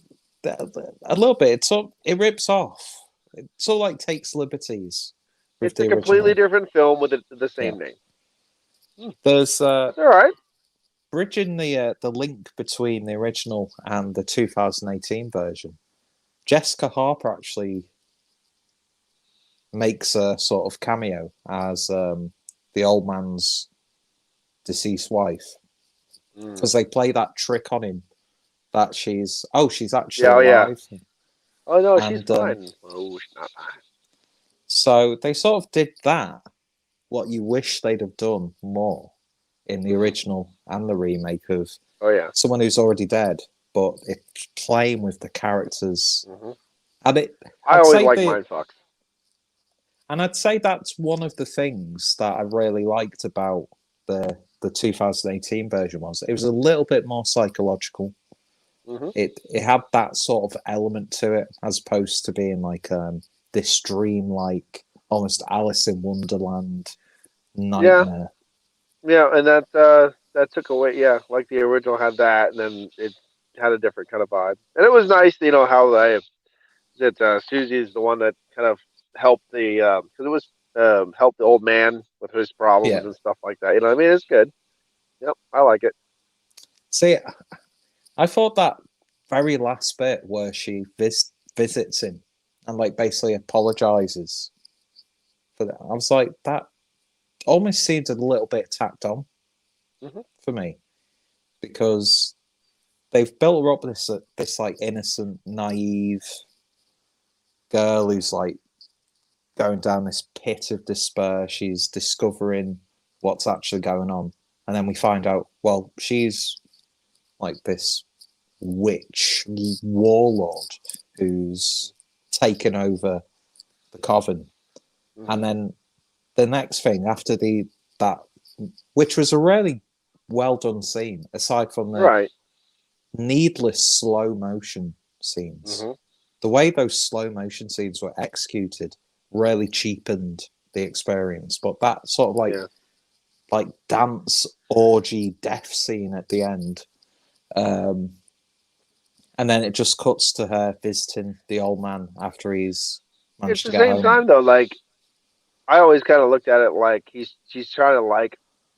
A little bit. It rips off. It sort of like takes liberties with It's the a original. completely different film with the same name. There's It's all right. bridging the link between the original and the 2018 version. Jessica Harper actually makes a sort of cameo as the old man's deceased wife, because they play that trick on him that she's actually alive. Oh no, And, she's fine. Oh, she's not fine. So they sort of did that, what you wish they'd have done more in the original and the remake of Oh yeah. someone who's already dead, but it's playing with the characters. And I always like mindfucks. And I'd say that's one of the things that I really liked about the 2018 version was it was a little bit more psychological. It had that sort of element to it, as opposed to being like this dream-like, almost Alice in Wonderland nightmare. Yeah, and that took away. Yeah, like the original had that, and then it had a different kind of vibe. And it was nice, how Susie's the one that kind of helped because it was helped the old man with his problems and stuff like that. I mean, it's good. Yep, I like it. See, I thought that very last bit where she visits him and like basically apologizes for that, I was like, that almost seemed a little bit tacked on for me, because they've built her up this like innocent, naive girl who's like going down this pit of despair. She's discovering what's actually going on, and then we find out, well, she's like this witch warlord who's taken over the coven. And then the next thing after that, which was a really well done scene, aside from the needless slow motion scenes, the way those slow motion scenes were executed really cheapened the experience. But that sort of like dance orgy death scene at the end, and then it just cuts to her visiting the old man after he's managed to get home. At the same time, though, like I always kind of looked at it like she's trying to like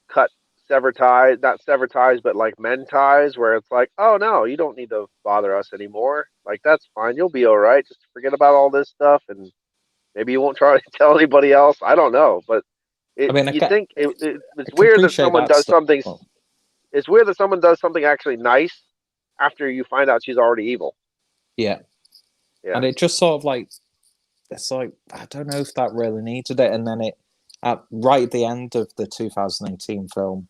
cut sever ties, not sever ties, but like mend ties, where it's like, oh no, you don't need to bother us anymore. Like that's fine, you'll be all right. Just forget about all this stuff, and maybe you won't try to tell anybody else. I don't know, but it's weird that someone does something. It's weird that someone does something actually nice after you find out she's already evil. Yeah. And it just sort of like, it's like, I don't know if that really needed it. And then right at the end of the 2018 film,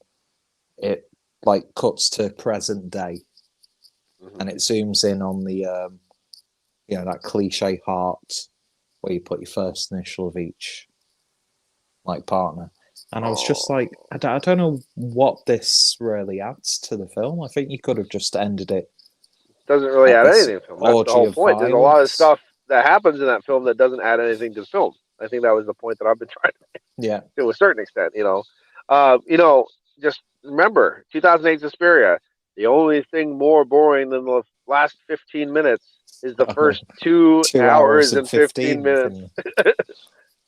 it like cuts to present day, and it zooms in on the, that cliche heart where you put your first initial of each like partner. And I was just like, I don't know what this really adds to the film. I think you could have just ended it. Doesn't really add anything to the film. That's the whole point. There's a lot of stuff that happens in that film that doesn't add anything to the film. I think that was the point that I've been trying to make. To a certain extent, just remember 2008 Suspiria. The only thing more boring than the last 15 minutes is the first 2 hours and 15 minutes.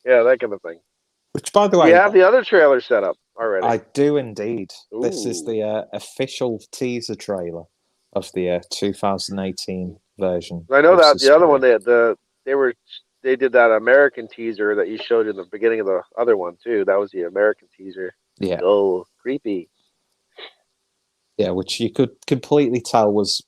Yeah, that kind of thing. Which, by the way, we have the other trailer set up already. I do indeed. Ooh. This is the official teaser trailer of the 2018 version. I know that the other one they did that American teaser that you showed in the beginning of the other one too. That was the American teaser. Yeah. Oh, creepy. Yeah, which you could completely tell was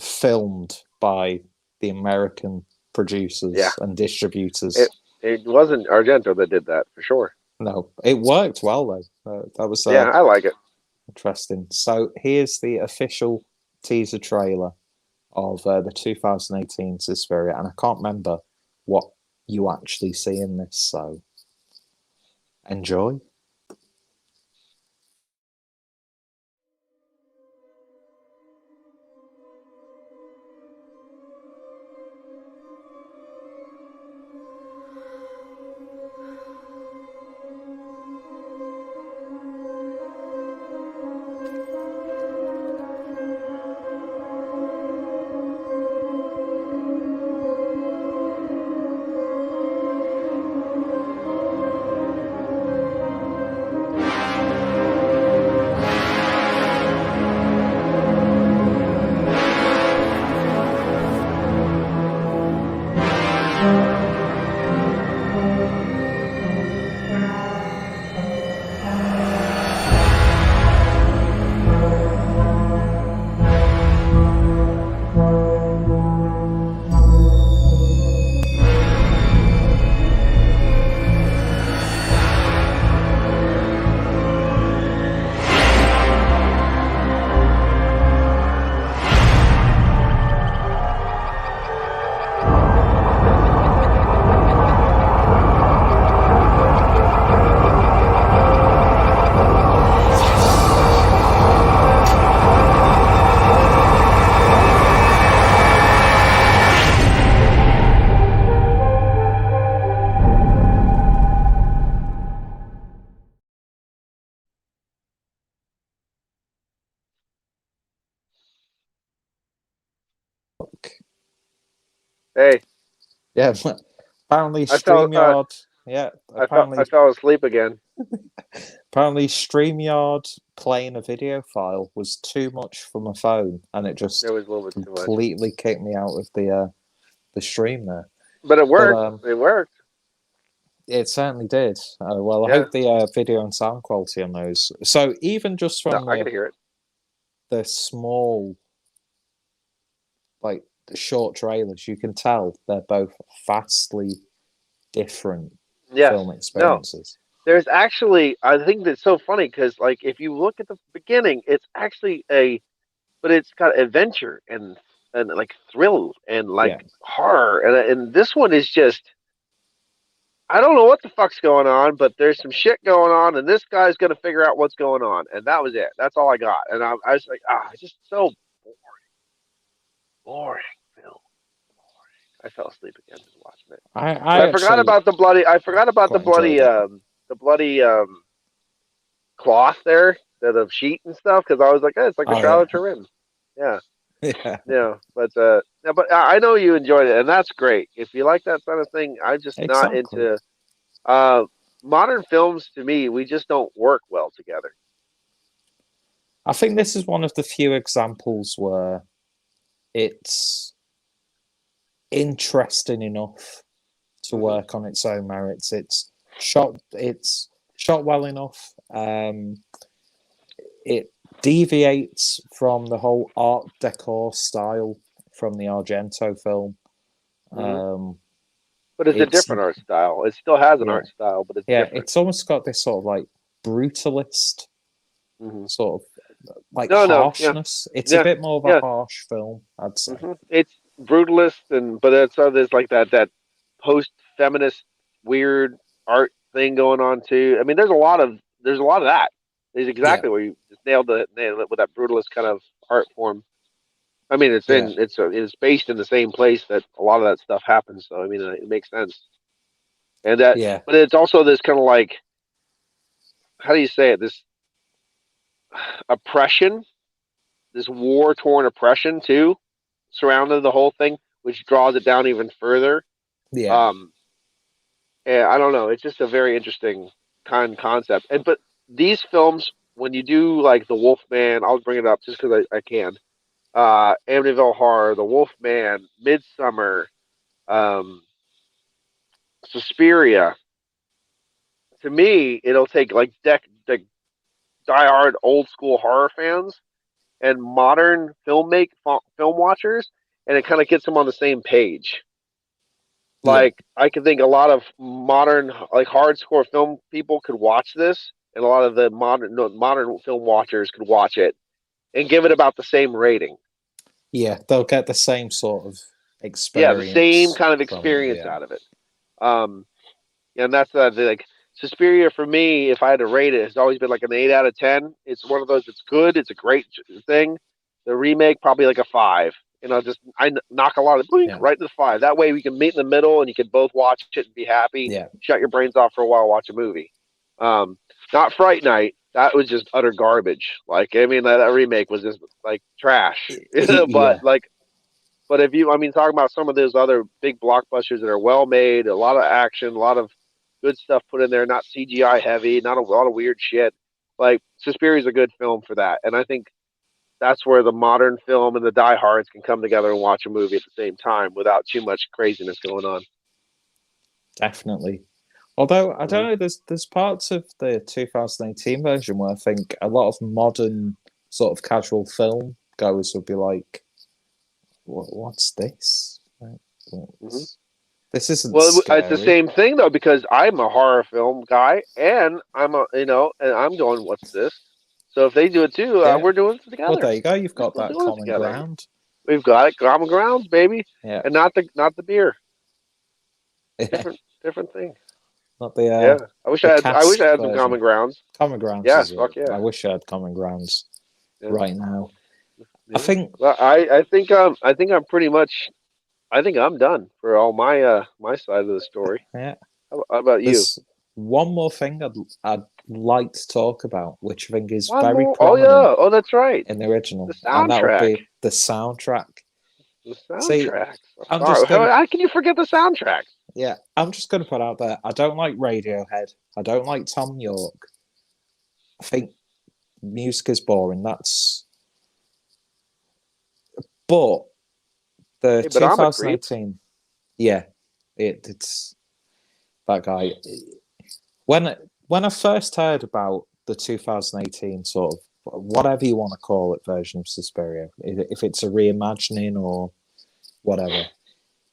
filmed by the American producers and distributors. It wasn't Argento that did that, for sure. No, it worked well, though. That was I like it. Interesting. So here's the official teaser trailer of the 2018 Suspiria, and I can't remember what you actually see in this, so enjoy. Hey, Yeah, apparently I fell. StreamYard. Yeah, I fell asleep again. apparently StreamYard playing a video file was too much for my phone, and it just It was a little bit too much, completely kicked me out of the stream there. but it worked. But It worked. it certainly did. Well, I Yeah. hope the video and sound quality on those. So even just No, from I could hear it. the small, like the short trailers, you can tell they're both vastly different Yes. film No. experiences. There's actually, I think that's so funny because, like, if you look at the beginning, it's actually but it's got adventure and like thrill and like Yeah. horror, and this one is just, I don't know what the fuck's going on, but there's some shit going on, and this guy's gonna figure out what's going on, and that was it. That's all I got, and I was like, just so boring film. I fell asleep again just watching it. I forgot actually about the bloody. I forgot about the quite enjoyed bloody cloth there, the sheet and stuff, because I was like, it's like a Oh, Shroud of yeah. Turin. Yeah, Yeah, yeah, but I know you enjoyed it, and that's great. If you like that kind of thing, I'm just not exactly. into modern films. To me, we just don't work well together. I think this is one of the few examples where it's interesting enough to work on its own merits. It's shot well enough. It deviates from the whole art decor style from the Argento film. But it's a different art style. It still has an art style, but it's different. It's almost got this sort of like brutalist sort of like No, harshness. It's a bit more of a harsh film, I'd say. It's brutalist, but there's like that post-feminist weird art thing going on too. I mean, there's a lot of that. There's exactly where you just nailed it with that brutalist kind of art form. I mean, it's based in the same place that a lot of that stuff happens. So I mean, it makes sense. And but it's also this kind of like, how do you say it? This oppression, this war-torn oppression too, surrounding the whole thing, which draws it down even further. Yeah. And I don't know. It's just a very interesting concept. But these films, when you do like the Wolfman, I'll bring it up just because I can. Amityville Horror, the Wolfman, Midsummer, Suspiria. To me, it'll take like diehard old school horror fans and modern film watchers, and it kind of gets them on the same page. Like I can think a lot of modern, like hardcore film people could watch this, and a lot of the modern film watchers could watch it and give it about the same rating. Yeah, they'll get the same sort of experience. Yeah, the same kind of experience out of it. And that's like Suspiria for me. If I had to rate it, it's always been like an 8 out of 10. It's one of those. It's good. It's a great thing. The remake probably like a 5. I knock a lot of right to the 5. That way we can meet in the middle and you can both watch it and be happy. Yeah. Shut your brains off for a while, watch a movie. Not Fright Night. That was just utter garbage. Like, I mean, that remake was just like trash. But if you, I mean, talking about some of those other big blockbusters that are well made, a lot of action, a lot of good stuff put in there, not CGI heavy, not a lot of weird shit. Like, Suspiria is a good film for that. And I think that's where the modern film and the diehards can come together and watch a movie at the same time without too much craziness going on. Definitely. Although I don't know, there's parts of the 2018 version where I think a lot of modern sort of casual film goers would be like, "What's this? This isn't." Well, scary. it's the same thing though, because I'm a horror film guy, and I'm and I'm going, "What's this?" So if they do it too, we're doing it together. Well, there you go. You've got that common ground. We've got it, common grounds, baby. Yeah, and not the beer. Different thing. Not the I wish I had some common grounds. Common grounds. Yes, fuck yeah. I wish I had common grounds right now. Yeah. I think. Well, I think I'm pretty much. I think I'm done for all my my side of the story. Yeah. How about you? There's one more thing I'd like to talk about, which I think is very prominent. Oh yeah. Oh, that's right. In the original, The soundtrack. And that would be the soundtrack. The See, soundtracks. I'm Sorry, just gonna, how can you forget the soundtrack? yeah, I'm just gonna put out there. I don't like Radiohead. I don't like Tom York. I think music is boring. But the Hey, but I'm a creep. 2018, yeah, it's that guy. When I first heard about the 2018 sort of whatever you want to call it version of Suspiria, if it's a reimagining or whatever,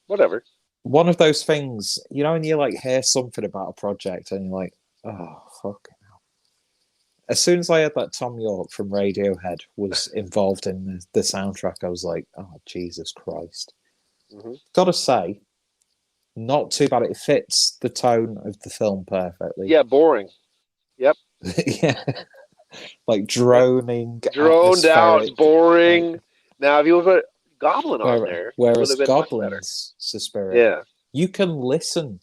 Whatever. one of those things, you know, when you like hear something about a project and you're like, oh fuck. As soon as I heard that Tom York from Radiohead was involved in the soundtrack, I was like, oh Jesus Christ. Hmm. Gotta say, not too bad. It fits the tone of the film perfectly. Yeah, boring. Yep. Yeah. Like droning, Droned out, atmospheric. boring. Now, if you put Goblin on there, it would Whereas have been much better. Goblin's Suspiria, Yeah. you can listen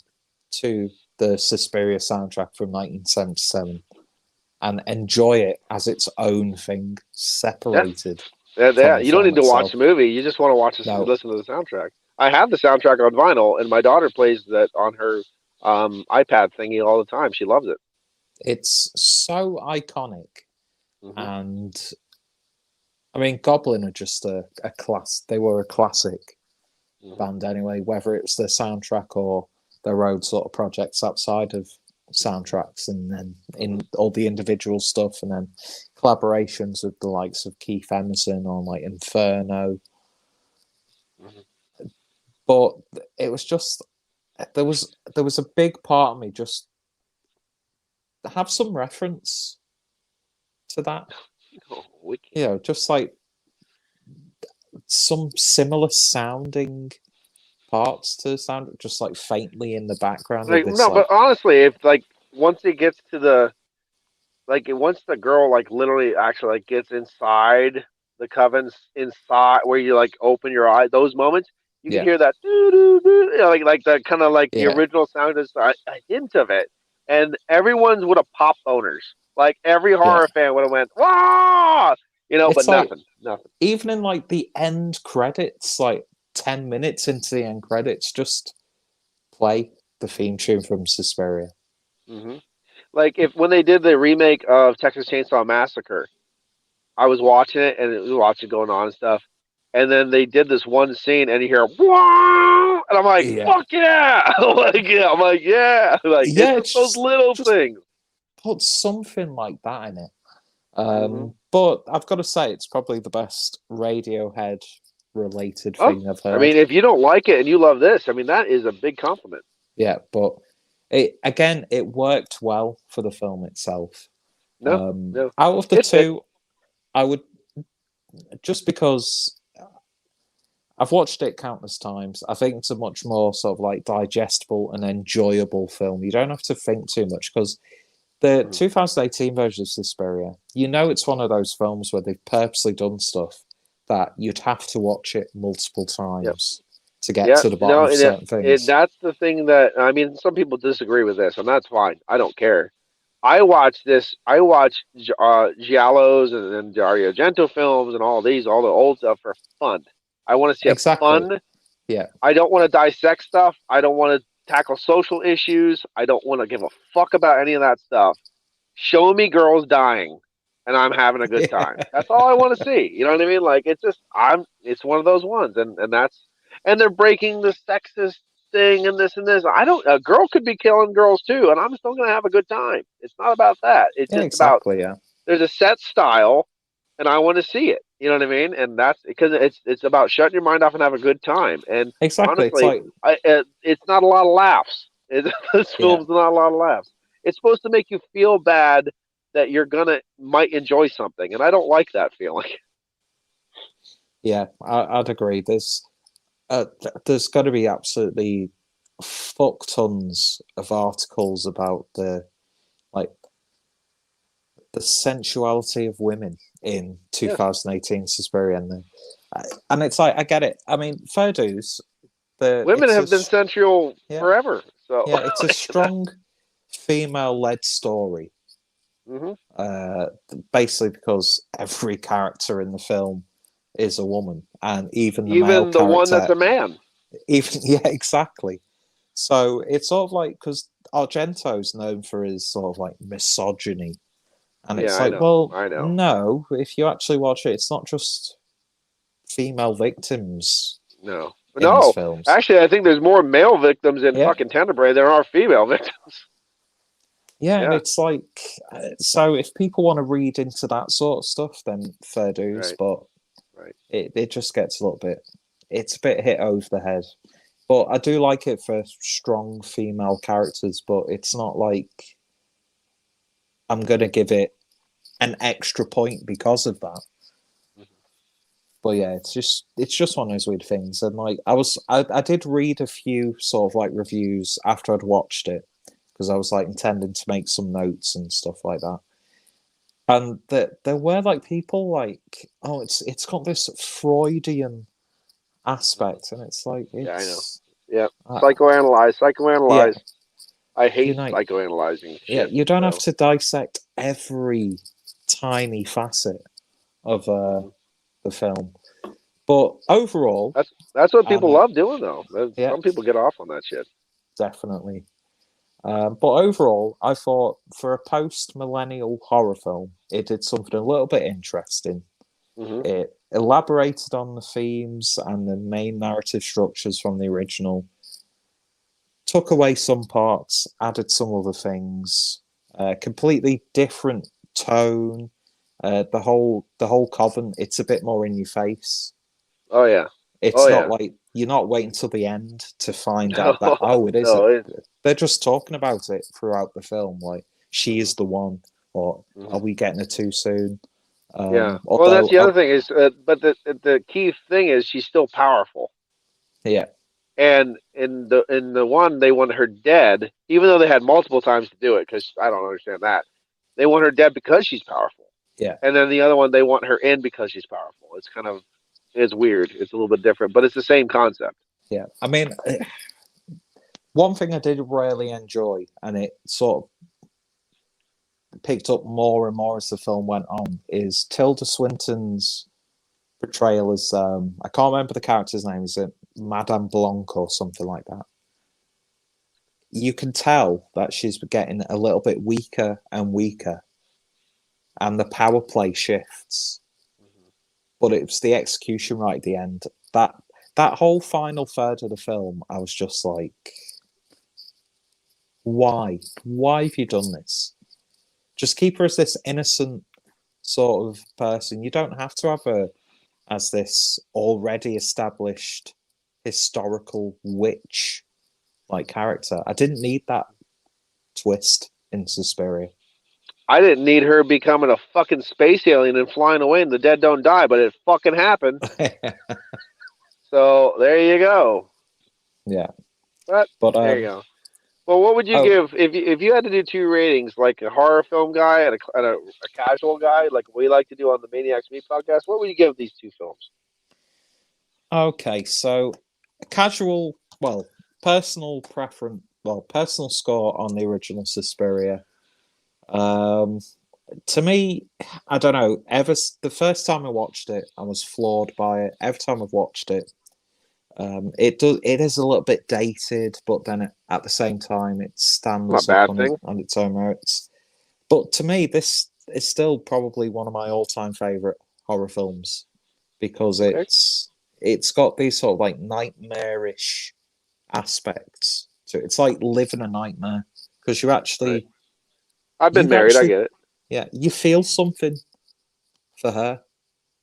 to the Suspiria soundtrack from 1977 and enjoy it as its own thing, separated. Yeah. the You don't film need to watch itself. the movie. You just want to watch No. listen to the soundtrack. I have the soundtrack on vinyl, and my daughter plays that on her iPad thingy all the time. She loves it. It's so iconic. Hmm. And I mean, Goblin are just a class. They were a classic band anyway, whether it's the soundtrack or their own sort of projects outside of soundtracks, and then in all the individual stuff, and then collaborations with the likes of Keith Emerson on like Inferno. But it was just there was a big part of me just have some reference to that. Oh, wicked. You know, just like some similar sounding parts to the sound, just like faintly in the background. Like, Of this, no, but honestly, if like once it gets to the once the girl like literally actually like gets inside the covens, inside where you like open your eye, those moments you can hear that doo, doo, doo, you know, like the kind of like the original sound is a hint of it, and everyone's would have popped boners. Like every horror fan would have went wow, you know, it's but like, nothing. Even in like the end credits, like 10 minutes into the end credits, just play the theme tune from Suspiria. Mm-hmm. Like when they did the remake of Texas Chainsaw Massacre, I was watching it and it was watching going on and stuff, and then they did this one scene and you hear wow, and I'm like, fuck yeah, I'm like yeah, like it's just those little things. Put something like that in it. But I've got to say, it's probably the best Radiohead related thing I've heard. I mean, if you don't like it and you love this, I mean, that is a big compliment. Yeah, but it worked well for the film itself. No. Out of the two, I would, just because I've watched it countless times, I think it's a much more sort of like digestible and enjoyable film. You don't have to think too much, because the 2018 version of Suspiria, you know, it's one of those films where they've purposely done stuff that you'd have to watch it multiple times to get to the bottom of certain things. That's the thing that, I mean, some people disagree with this, and that's fine. I don't care. I watch Giallos and Dario Argento films and all the old stuff for fun. I want to see it fun. Yeah. I don't want to dissect stuff. I don't want to tackle social issues. I don't want to give a fuck about any of that stuff. Show me girls dying and I'm having a good time. That's all I want to see. You know what I mean? Like, it's just, it's one of those ones. And they're breaking the sexist thing and this and this. A girl could be killing girls too, and I'm still going to have a good time. It's not about that. It's just about, there's a set style and I want to see it. You know what I mean? And that's because it's about shutting your mind off and have a good time. And honestly, it's not a lot of laughs. This film's not a lot of laughs. It's supposed to make you feel bad that you're might enjoy something, and I don't like that feeling. Yeah, I'd agree. There's got to be absolutely fuck tons of articles about the sensuality of women in 2018 Suspiria, and it's like, I get it. I mean, fair dues. Women have been sensual forever. So it's a strong female-led story. Basically, because every character in the film is a woman, and even the male Even the one that's character, a man. even yeah, exactly. So it's sort of like because Argento's known for his sort of like misogyny, and Yeah, it's I like, know. well, I know. no, if you actually watch it, it's not just female victims No. in his No. films. Actually, I think there's more male victims in Yeah. fucking Tenebrae than there are female victims. Yeah, and Yeah. it's like, so if people want to read into that sort of stuff, then fair dues, Right. but Right. it just gets a little bit, it's a bit hit over the head. But I do like it for strong female characters, but it's not like I'm going to give it an extra point because of that. But yeah, it's just one of those weird things. And like I did read a few sort of like reviews after I'd watched it, because I was like intending to make some notes and stuff like that. And there were like people like, oh, it's got this Freudian aspect, and it's like Yeah, I know. it's Yeah. uh, Psychoanalyze. yeah, I hate know, psychoanalyzing yeah. shit. You don't so. have to dissect every tiny facet of the film, but overall, That's what people and love doing, though. yeah, Some people get off on that shit. definitely. But overall, I thought for a post-millennial horror film, it did something a little bit interesting. Hmm. It elaborated on the themes and the main narrative structures from the original, took away some parts, added some other things, completely different tone. The whole coven, it's a bit more in your face. Oh yeah. It's Oh not yeah. like you're not waiting till the end to find out that it is. No. They're just talking about it throughout the film, like she is the one, or are Mhm. we getting her too soon? Yeah. Well, that's Although, the other thing is, but the key thing is she's still powerful. yeah, And in the one they want her dead, even though they had multiple times to do it. Because I don't understand that they want her dead because she's powerful. yeah, And then the other one they want her in because she's powerful. It's weird. It's a little bit different, but it's the same concept. yeah. I mean, one thing I did really enjoy, and it sort of picked up more and more as the film went on, is Tilda Swinton's portrayal as I can't remember the character's name. Is it Madame Blanc or something like that? You can tell that she's getting a little bit weaker and weaker, and the power play shifts. But it was the execution right at the end. That whole final third of the film, I was just like, why? Why have you done this? Just keep her as this innocent sort of person. You don't have to have her as this already established historical witch like character. I didn't need that twist in Suspiria. I didn't need her becoming a fucking space alien and flying away and the dead don't die, but it fucking happened. So there you go. Yeah. But there you go. Well, what would you give if you had to do two ratings, like a horror film guy and a casual guy, like we like to do on the Maniacs Meet podcast? What would you give these two films? Okay, so casual, personal preference, personal score on the original Suspiria. To me, I don't know. The first time I watched it, I was floored by it. Every time I've watched it, it is a little bit dated, but then at the same time, it stands up on its own merits. But to me, this is still probably one of my all-time favorite horror films because it's got these sort of like nightmarish aspects to it. It's like living a nightmare because you actually. Right. I've been married. I get it. Yeah, you feel something for her.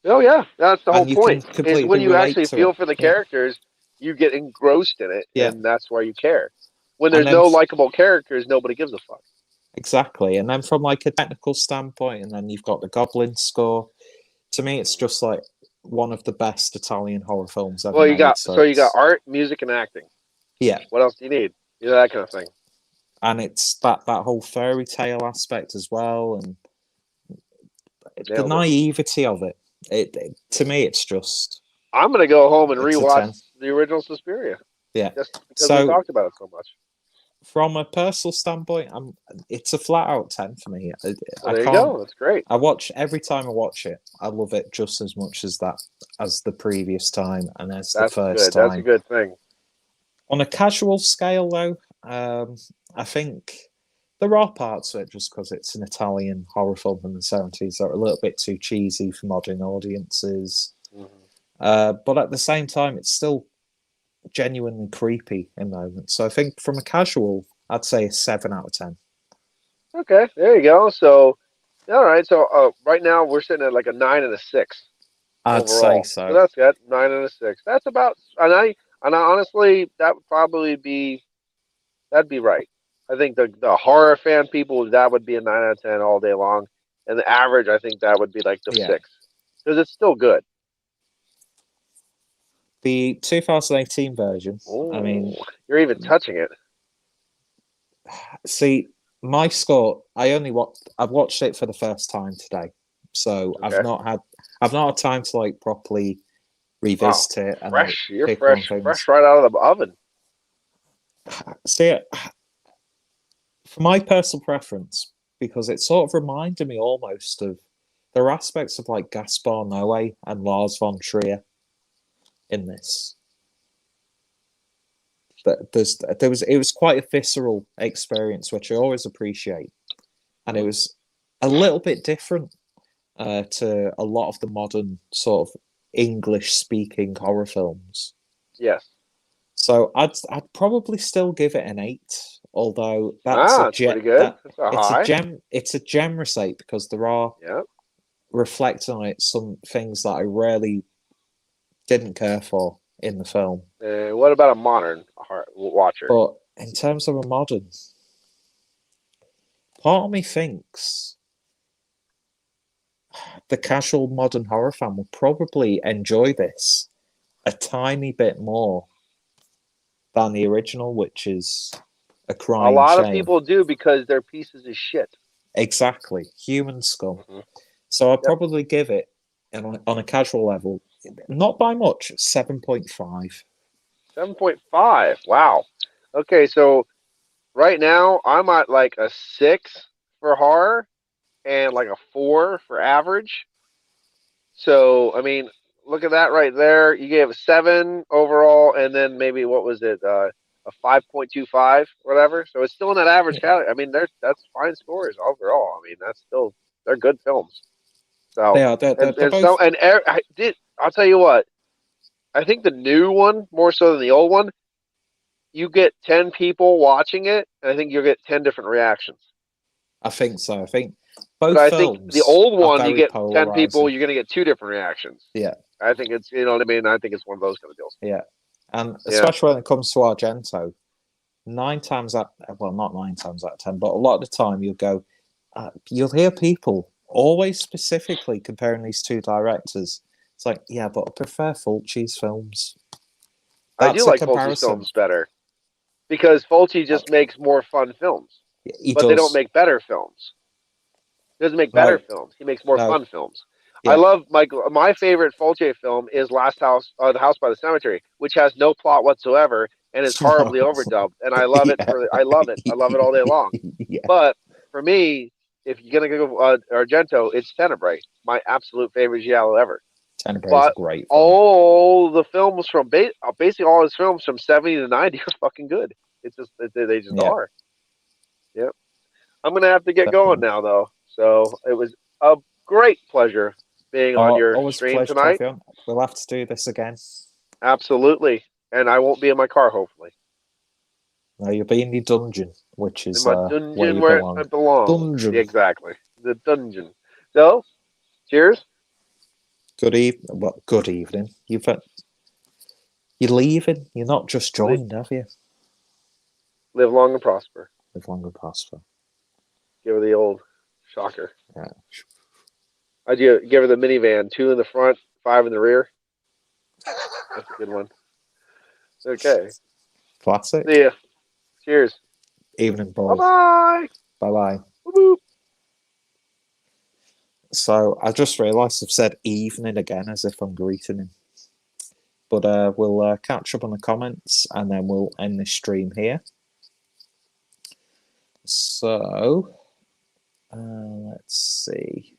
Oh yeah, that's the whole point. Is when you actually feel it. for the characters, you get engrossed in it, and that's why you care. When there's no likable characters, nobody gives a fuck. Exactly, and then from like a technical standpoint, and then you've got the Goblin score. To me, it's just like one of the best Italian horror films ever. Well, you got art, music, and acting. Yeah. What else do you need? You know, that kind of thing. And it's that whole fairy tale aspect as well, and the naivety of it. To me, it's just. I'm gonna go home and rewatch the original Suspiria. Yeah, just because we talked about it so much. from a personal standpoint, it's a flat out 10 for me. Well, there you go. That's great. Every time I watch it, I love it just as much as the previous time and as the first time. That's a good thing. On a casual scale, though, I think there are parts of it just because it's an Italian horror film from the 70s that are a little bit too cheesy for modern audiences. But at the same time, it's still genuinely creepy in moments. So I think from a casual, I'd say a 7 out of 10. Okay, there you go. So, all right. So right now we're sitting at like a 9 and a 6. I'd overall. say so. That's good. 9 and a 6. That's about. And I honestly, that would probably that'd be right. I think the horror fan people, that would be a 9 out of 10 all day long, and the average, I think that would be like the 6 because it's still good. The 2018 version. Ooh, I mean, you're even touching it. See, my score. I've watched it for the first time today, so Okay. I've not had time to like properly revisit it and Fresh. like, You're pick fresh on things. right out of the oven. See, for my personal preference, because it sort of reminded me almost of there are aspects of like Gaspar Noé and Lars von Trier in this. But it was quite a visceral experience, which I always appreciate, and it was a little bit different to a lot of the modern sort of English-speaking horror films. Yes. So I'd probably still give it an 8, although that's pretty good. It's a generous 8 because there are reflecting on it some things that I really didn't care for in the film. What about a modern watcher? But in terms of a modern, part of me thinks the casual modern horror fan will probably enjoy this a tiny bit more than the original, which is a crying shame. A lot of people do because they're pieces of shit. Exactly. Human scum. So I'll probably give it, on a casual level, not by much, 7.5. 7.5. Wow. Okay, so right now I'm at like a 6 for horror and like a 4 for average. So, I mean, look at that right there. You gave a 7 overall, and then maybe, what was it, a 5.25, whatever. So it's still in that average category. I mean, that's fine scores overall. I mean, they're good films. So They are. I'll tell you what. I think the new one, more so than the old one, you get 10 people watching it, and I think you'll get 10 different reactions. I think so. I think both but I films think the old one, you get polarizing. 10 people, you're going to get 2 different reactions. Yeah. I think it's, you know what I mean? I think it's one of those kind of deals. Yeah. And especially when it comes to Argento, not 9 times out of 10, but a lot of the time you'll hear people always specifically comparing these two directors. It's like, yeah, but I prefer Fulci's films. I do like Fulci's films better because Fulci just makes more fun films. They don't make better films. He doesn't make better films. He makes more fun films. Yeah. I love my favorite Fulci film is The House by the Cemetery, which has no plot whatsoever and is horribly overdubbed. And I love it. I love it. I love it all day long. Yeah. But for me, if you're gonna go Argento, it's Tenebrae, my absolute favorite giallo ever. Tenebrae is great. All the films from basically all his films from 70 to 90 are fucking good. It's just they just are. Yep. I'm gonna have to get going now though. So it was a great pleasure being on your stream tonight. We'll have to do this again. Absolutely, and I won't be in my car hopefully. No, you'll be in the dungeon, which is in my dungeon where I belong. Dungeon. Exactly, the dungeon. So, cheers. Good evening. You're leaving. You're not just joined, have you? Live long and prosper. Live long and prosper. Give her the old shocker. Yeah. I do give her the minivan, 2 in the front, 5 in the rear. That's a good one. Okay. Classic. See ya. Cheers. Evening, boys. Bye-bye. Bye-bye. Woo-hoo. So I just realised I've said evening again as if I'm greeting him. But we'll catch up on the comments and then we'll end this stream here. So, let's see.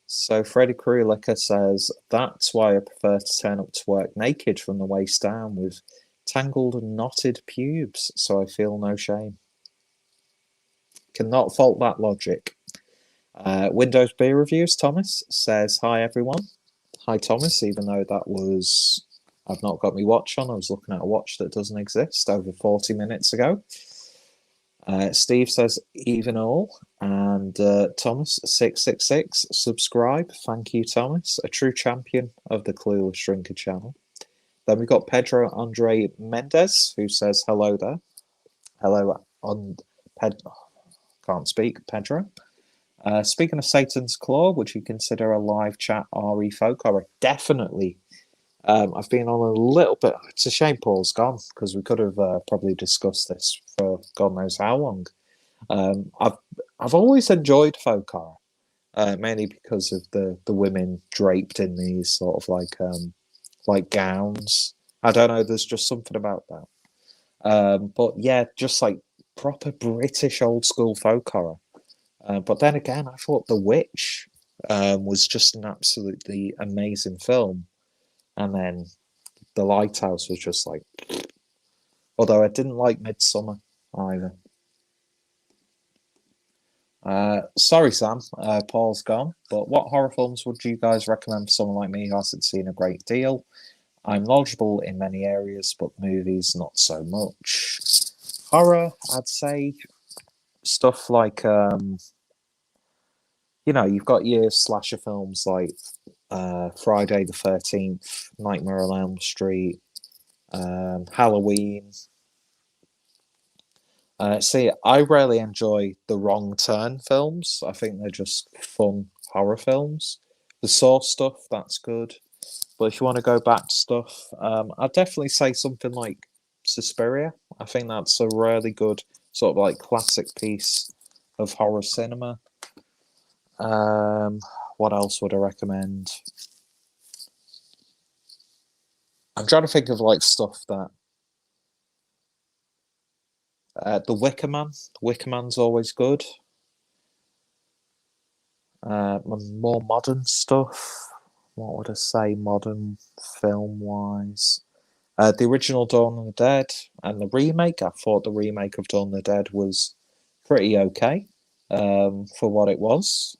So Freddie Krulicker says, that's why I prefer to turn up to work naked from the waist down with tangled and knotted pubes, so I feel no shame. Cannot fault that logic. Windows Beer Reviews, Thomas, says, hi everyone. Hi Thomas, even though that was... I've not got my watch on, I was looking at a watch that doesn't exist over 40 minutes ago. Steve says, even all, and Thomas 666 subscribe. Thank you, Thomas, a true champion of the Clueless Drinker channel. Then we've got Pedro Andre Mendez, who says hello there. Hello on can't speak, Pedro. Speaking of Satan's Claw, would you consider a live chat RE folk horror? Definitely. I've been on a little bit. It's a shame Paul's gone because we could have probably discussed this for God knows how long. I've always enjoyed folk horror, mainly because of the women draped in these sort of like gowns. I don't know. There's just something about that. But yeah, just like proper British old school folk horror. But then again, I thought The Witch was just an absolutely amazing film. And then The Lighthouse was just like... Although I didn't like Midsummer either. Sorry, Sam. Paul's gone. But what horror films would you guys recommend for someone like me who hasn't seen a great deal? I'm knowledgeable in many areas, but movies not so much. Horror, I'd say stuff like... you've got your slasher films like Friday the 13th, Nightmare on Elm Street, Halloween. See, I rarely enjoy the Wrong Turn films. I think they're just fun horror films. The Saw stuff, that's good. But if you want to go back to stuff, I'd definitely say something like Suspiria. I think that's a really good sort of like classic piece of horror cinema. What else would I recommend? I'm trying to think of like stuff that The Wicker Man. The Wicker Man's always good. More modern stuff. What would I say modern film wise? The original Dawn of the Dead and the remake. I thought the remake of Dawn of the Dead was pretty okay for what it was.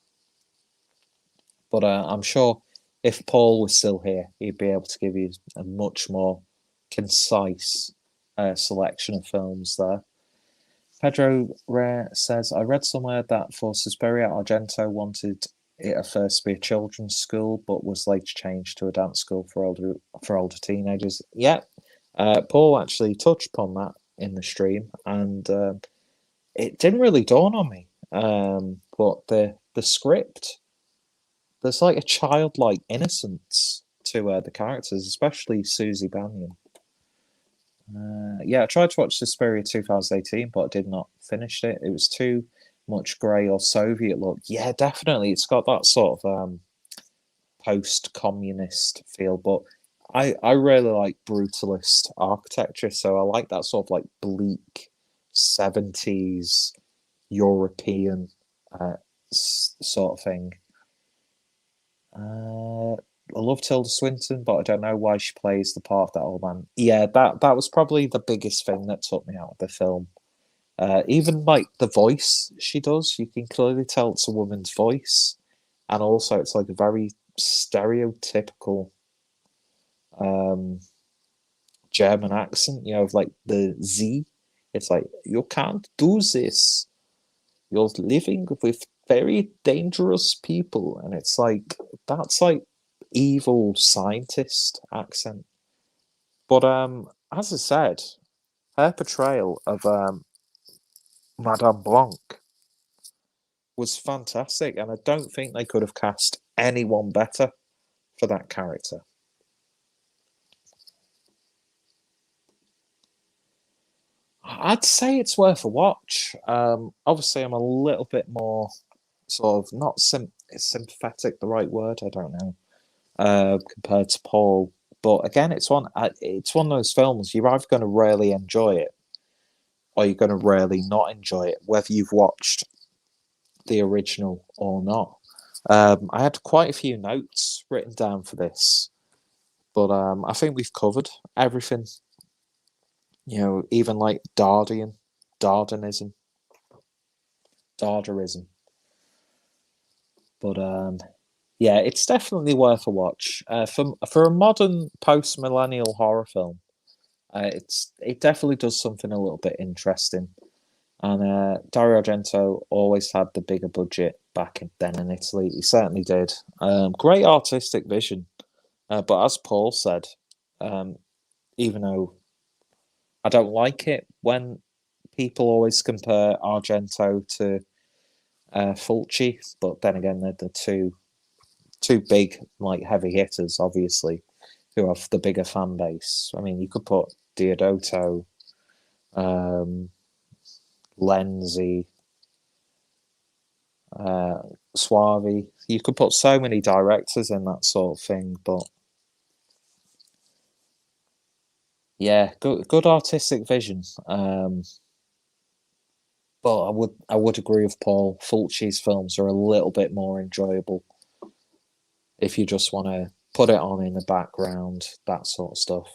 But I'm sure if Paul was still here, he'd be able to give you a much more concise selection of films there. Pedro Rare says, I read somewhere that for Suspiria, Argento wanted it at first to be a children's school, but was later changed to a dance school for older teenagers. Yeah, Paul actually touched upon that in the stream, and it didn't really dawn on me. But the script... There's like a childlike innocence to the characters, especially Susie Bannion. I tried to watch Suspiria 2018, but I did not finish it. It was too much grey or Soviet look. Yeah, definitely. It's got that sort of post-communist feel, but I really like brutalist architecture, so I like that sort of like bleak 70s European sort of thing. I love Tilda Swinton, but I don't know why she plays the part of that old man. Yeah, that was probably the biggest thing that took me out of the film. Even like the voice she does, you can clearly tell it's a woman's voice, and also it's like a very stereotypical German accent. Like the Z. It's like, you can't do this. You're living with very dangerous people, and it's like that's like evil scientist accent. But as I said, her portrayal of Madame Blanc was fantastic, and I don't think they could have cast anyone better for that character. I'd say it's worth a watch. Obviously, I'm a little bit more sort of not sympathetic, the right word? I don't know. Compared to Paul, but again, it's one of those films you're either going to really enjoy it, or you're going to really not enjoy it, whether you've watched the original or not. I had quite a few notes written down for this, but I think we've covered everything. You know, even like Dardanism. But yeah, it's definitely worth a watch. For a modern post-millennial horror film, it definitely does something a little bit interesting. And Dario Argento always had the bigger budget back then in Italy. He certainly did. Great artistic vision. But as Paul said, even though I don't like it when people always compare Argento to Fulci, but then again, they're the two big like heavy hitters, obviously, who have the bigger fan base. I mean, you could put Deodato, Lenzi, Suavi. You could put so many directors in that sort of thing, but yeah, good artistic vision. But I would agree with Paul. Fulci's films are a little bit more enjoyable if you just want to put it on in the background, that sort of stuff.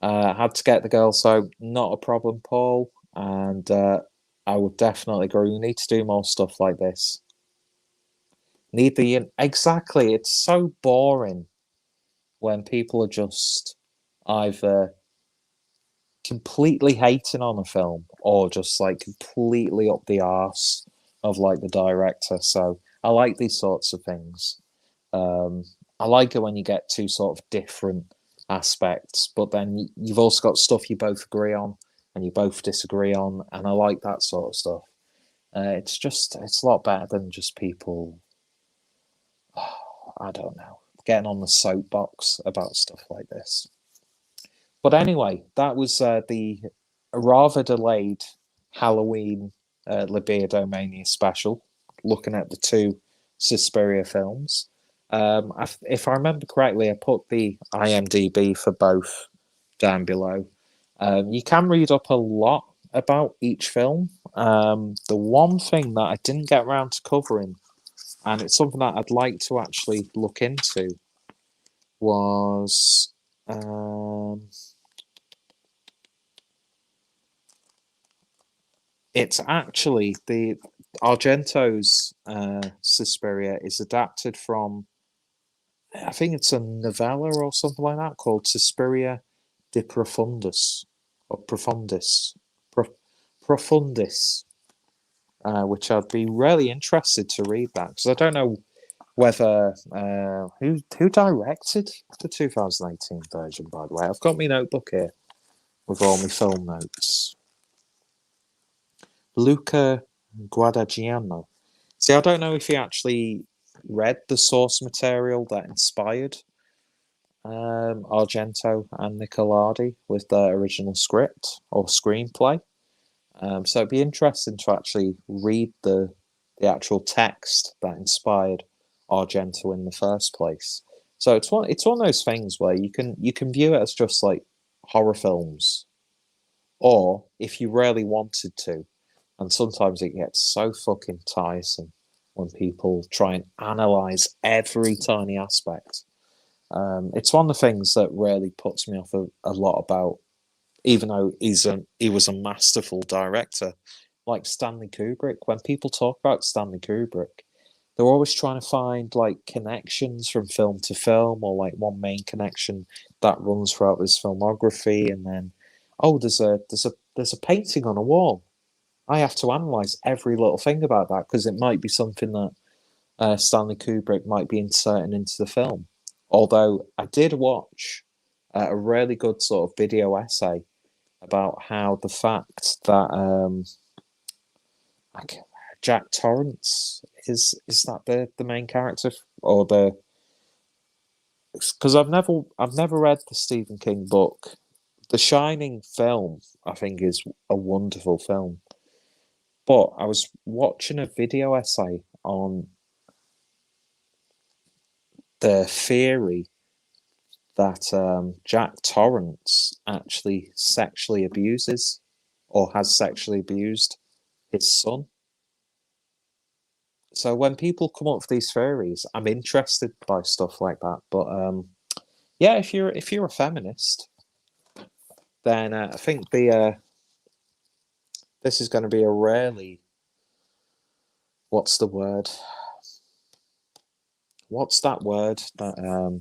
Had to get the girl, so not a problem, Paul. And I would definitely agree. We need to do more stuff like this. Exactly. It's so boring when people are just either completely hating on a film or just like completely up the arse of like the director. So I like these sorts of things. I like it when you get two sort of different aspects, but then you've also got stuff you both agree on and you both disagree on, and I like that sort of stuff. It's a lot better than just people, I don't know, getting on the soapbox about stuff like this. But anyway, that was the rather delayed Halloween Labierdomania special, looking at the two Suspiria films. If I remember correctly, I put the IMDb for both down below. You can read up a lot about each film. The one thing that I didn't get around to covering, and it's something that I'd like to actually look into, was it's actually the Argento's Suspiria is adapted from, I think it's a novella or something like that called Suspiria de Profundis or Profundis, which I'd be really interested to read that because I don't know whether who directed the 2018 version. By the way, I've got my notebook here with all my film notes. Luca Guadagnino. See, I don't know if he actually read the source material that inspired Argento and Nicolardi with their original script or screenplay. So it'd be interesting to actually read the actual text that inspired Argento in the first place. So it's one of those things where you can view it as just like horror films, or if you really wanted to, and sometimes it gets so fucking tiresome when people try and analyze every tiny aspect. It's one of the things that really puts me off a lot about, even though he was a masterful director, like Stanley Kubrick. When people talk about Stanley Kubrick, they're always trying to find like connections from film to film, or like one main connection that runs throughout his filmography, and then there's a painting on a wall. I have to analyze every little thing about that because it might be something that Stanley Kubrick might be inserting into the film. Although I did watch a really good sort of video essay about how the fact that Jack Torrance is that the main character, or the, because I've never read the Stephen King book. The Shining film, I think, is a wonderful film. But I was watching a video essay on the theory that Jack Torrance actually sexually abuses or has sexually abused his son. So when people come up with these theories, I'm interested by stuff like that. But yeah, if you're a feminist, then I think this is going to be a really, what's the word? What's that word that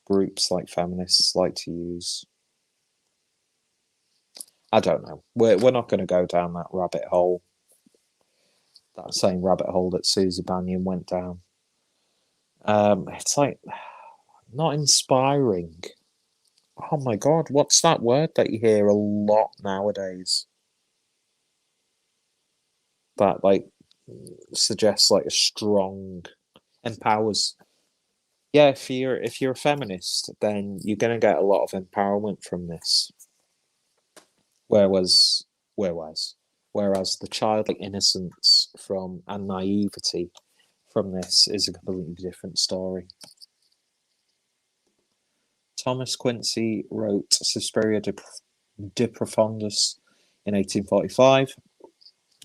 groups like feminists like to use? I don't know. We're not going to go down that rabbit hole. That same rabbit hole that Susie Bannion went down. It's like not inspiring. Oh my God, what's that word that you hear a lot nowadays? That like suggests like a strong, empowers. Yeah, if you're a feminist, then you're gonna get a lot of empowerment from this. Whereas the childlike innocence from and naivety from this is a completely different story. Thomas Quincy wrote Suspiria de Profundis in 1845.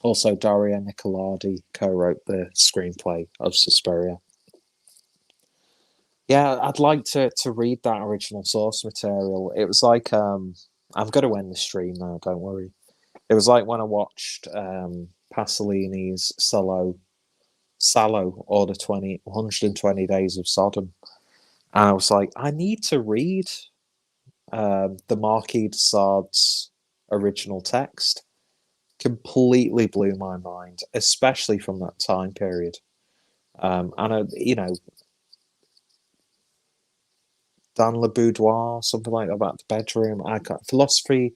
Also, Daria Nicolodi co-wrote the screenplay of Suspiria. Yeah, I'd like to read that original source material. It was like I'm going to end the stream now. Don't worry. It was like when I watched Pasolini's Salò or the 120 Days of Sodom, and I was like, I need to read the Marquis de Sade's original text. Completely blew my mind, especially from that time period. And dans le boudoir, something like that, about the bedroom. I got philosophy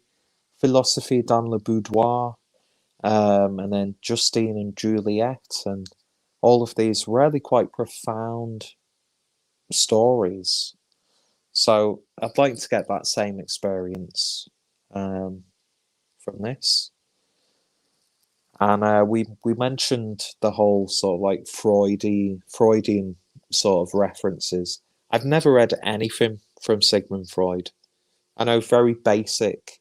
dans le boudoir, and then Justine and Juliet, and all of these really quite profound stories. So I'd like to get that same experience from this. And we mentioned the whole sort of like Freudian sort of references. I've never read anything from Sigmund Freud. I know very basic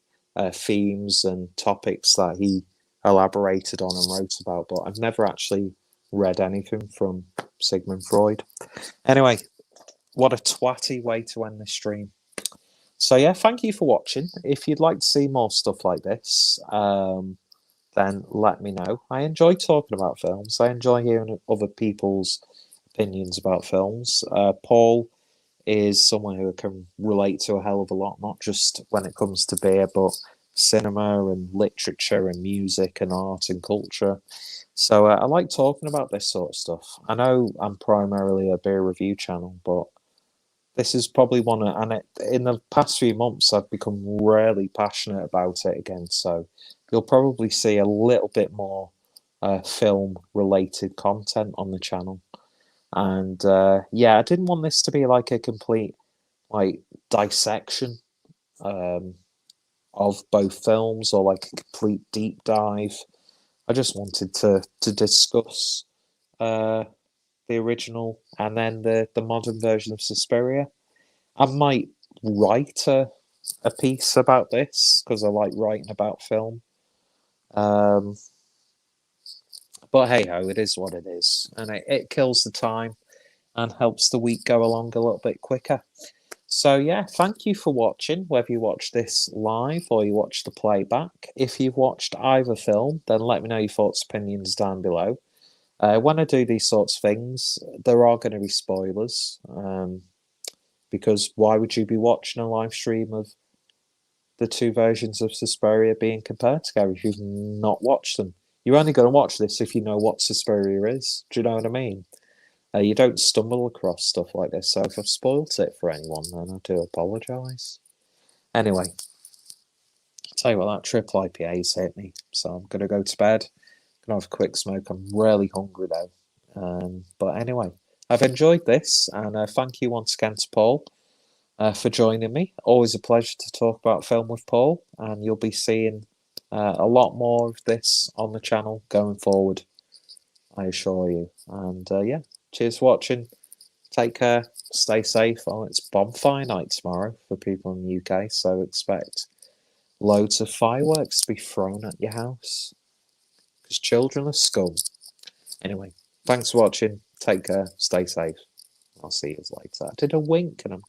themes and topics that he elaborated on and wrote about, but I've never actually read anything from Sigmund Freud. Anyway, what a twatty way to end this stream. So yeah, thank you for watching. If you'd like to see more stuff like this, then let me know. I enjoy talking about films. I enjoy hearing other people's opinions about films. Paul is someone who I can relate to a hell of a lot, not just when it comes to beer, but cinema and literature and music and art and culture. So I like talking about this sort of stuff. I know I'm primarily a beer review channel, but this is probably in the past few months, I've become really passionate about it again. So you'll probably see a little bit more film-related content on the channel. And yeah, I didn't want this to be like a complete like dissection of both films or like a complete deep dive. I just wanted to discuss the original and then the modern version of Suspiria. I might write a piece about this because I like writing about film. But hey ho, it is what it is, and it kills the time and helps the week go along a little bit quicker. So yeah, thank you for watching, whether you watch this live or you watch the playback. If you've watched either film, then let me know your thoughts, opinions down below. When I do these sorts of things, there are going to be spoilers, because why would you be watching a live stream of the two versions of Suspiria being compared together if you've not watched them? You're only going to watch this if you know what Suspiria is. Do you know what I mean? You don't stumble across stuff like this, so if I've spoilt it for anyone, then I do apologise. Anyway, I'll tell you what, that triple IPA's hit me, so I'm going to go to bed. Going to have a quick smoke. I'm really hungry though. But anyway, I've enjoyed this, and thank you once again to Paul for joining me. Always a pleasure to talk about film with Paul, and you'll be seeing a lot more of this on the channel going forward, I assure you. And yeah, cheers for watching. Take care. Stay safe. Oh, it's bonfire night tomorrow for people in the UK, so expect loads of fireworks to be thrown at your house. Because children are scum. Anyway, thanks for watching. Take care. Stay safe. I'll see you later. I did a wink and I'm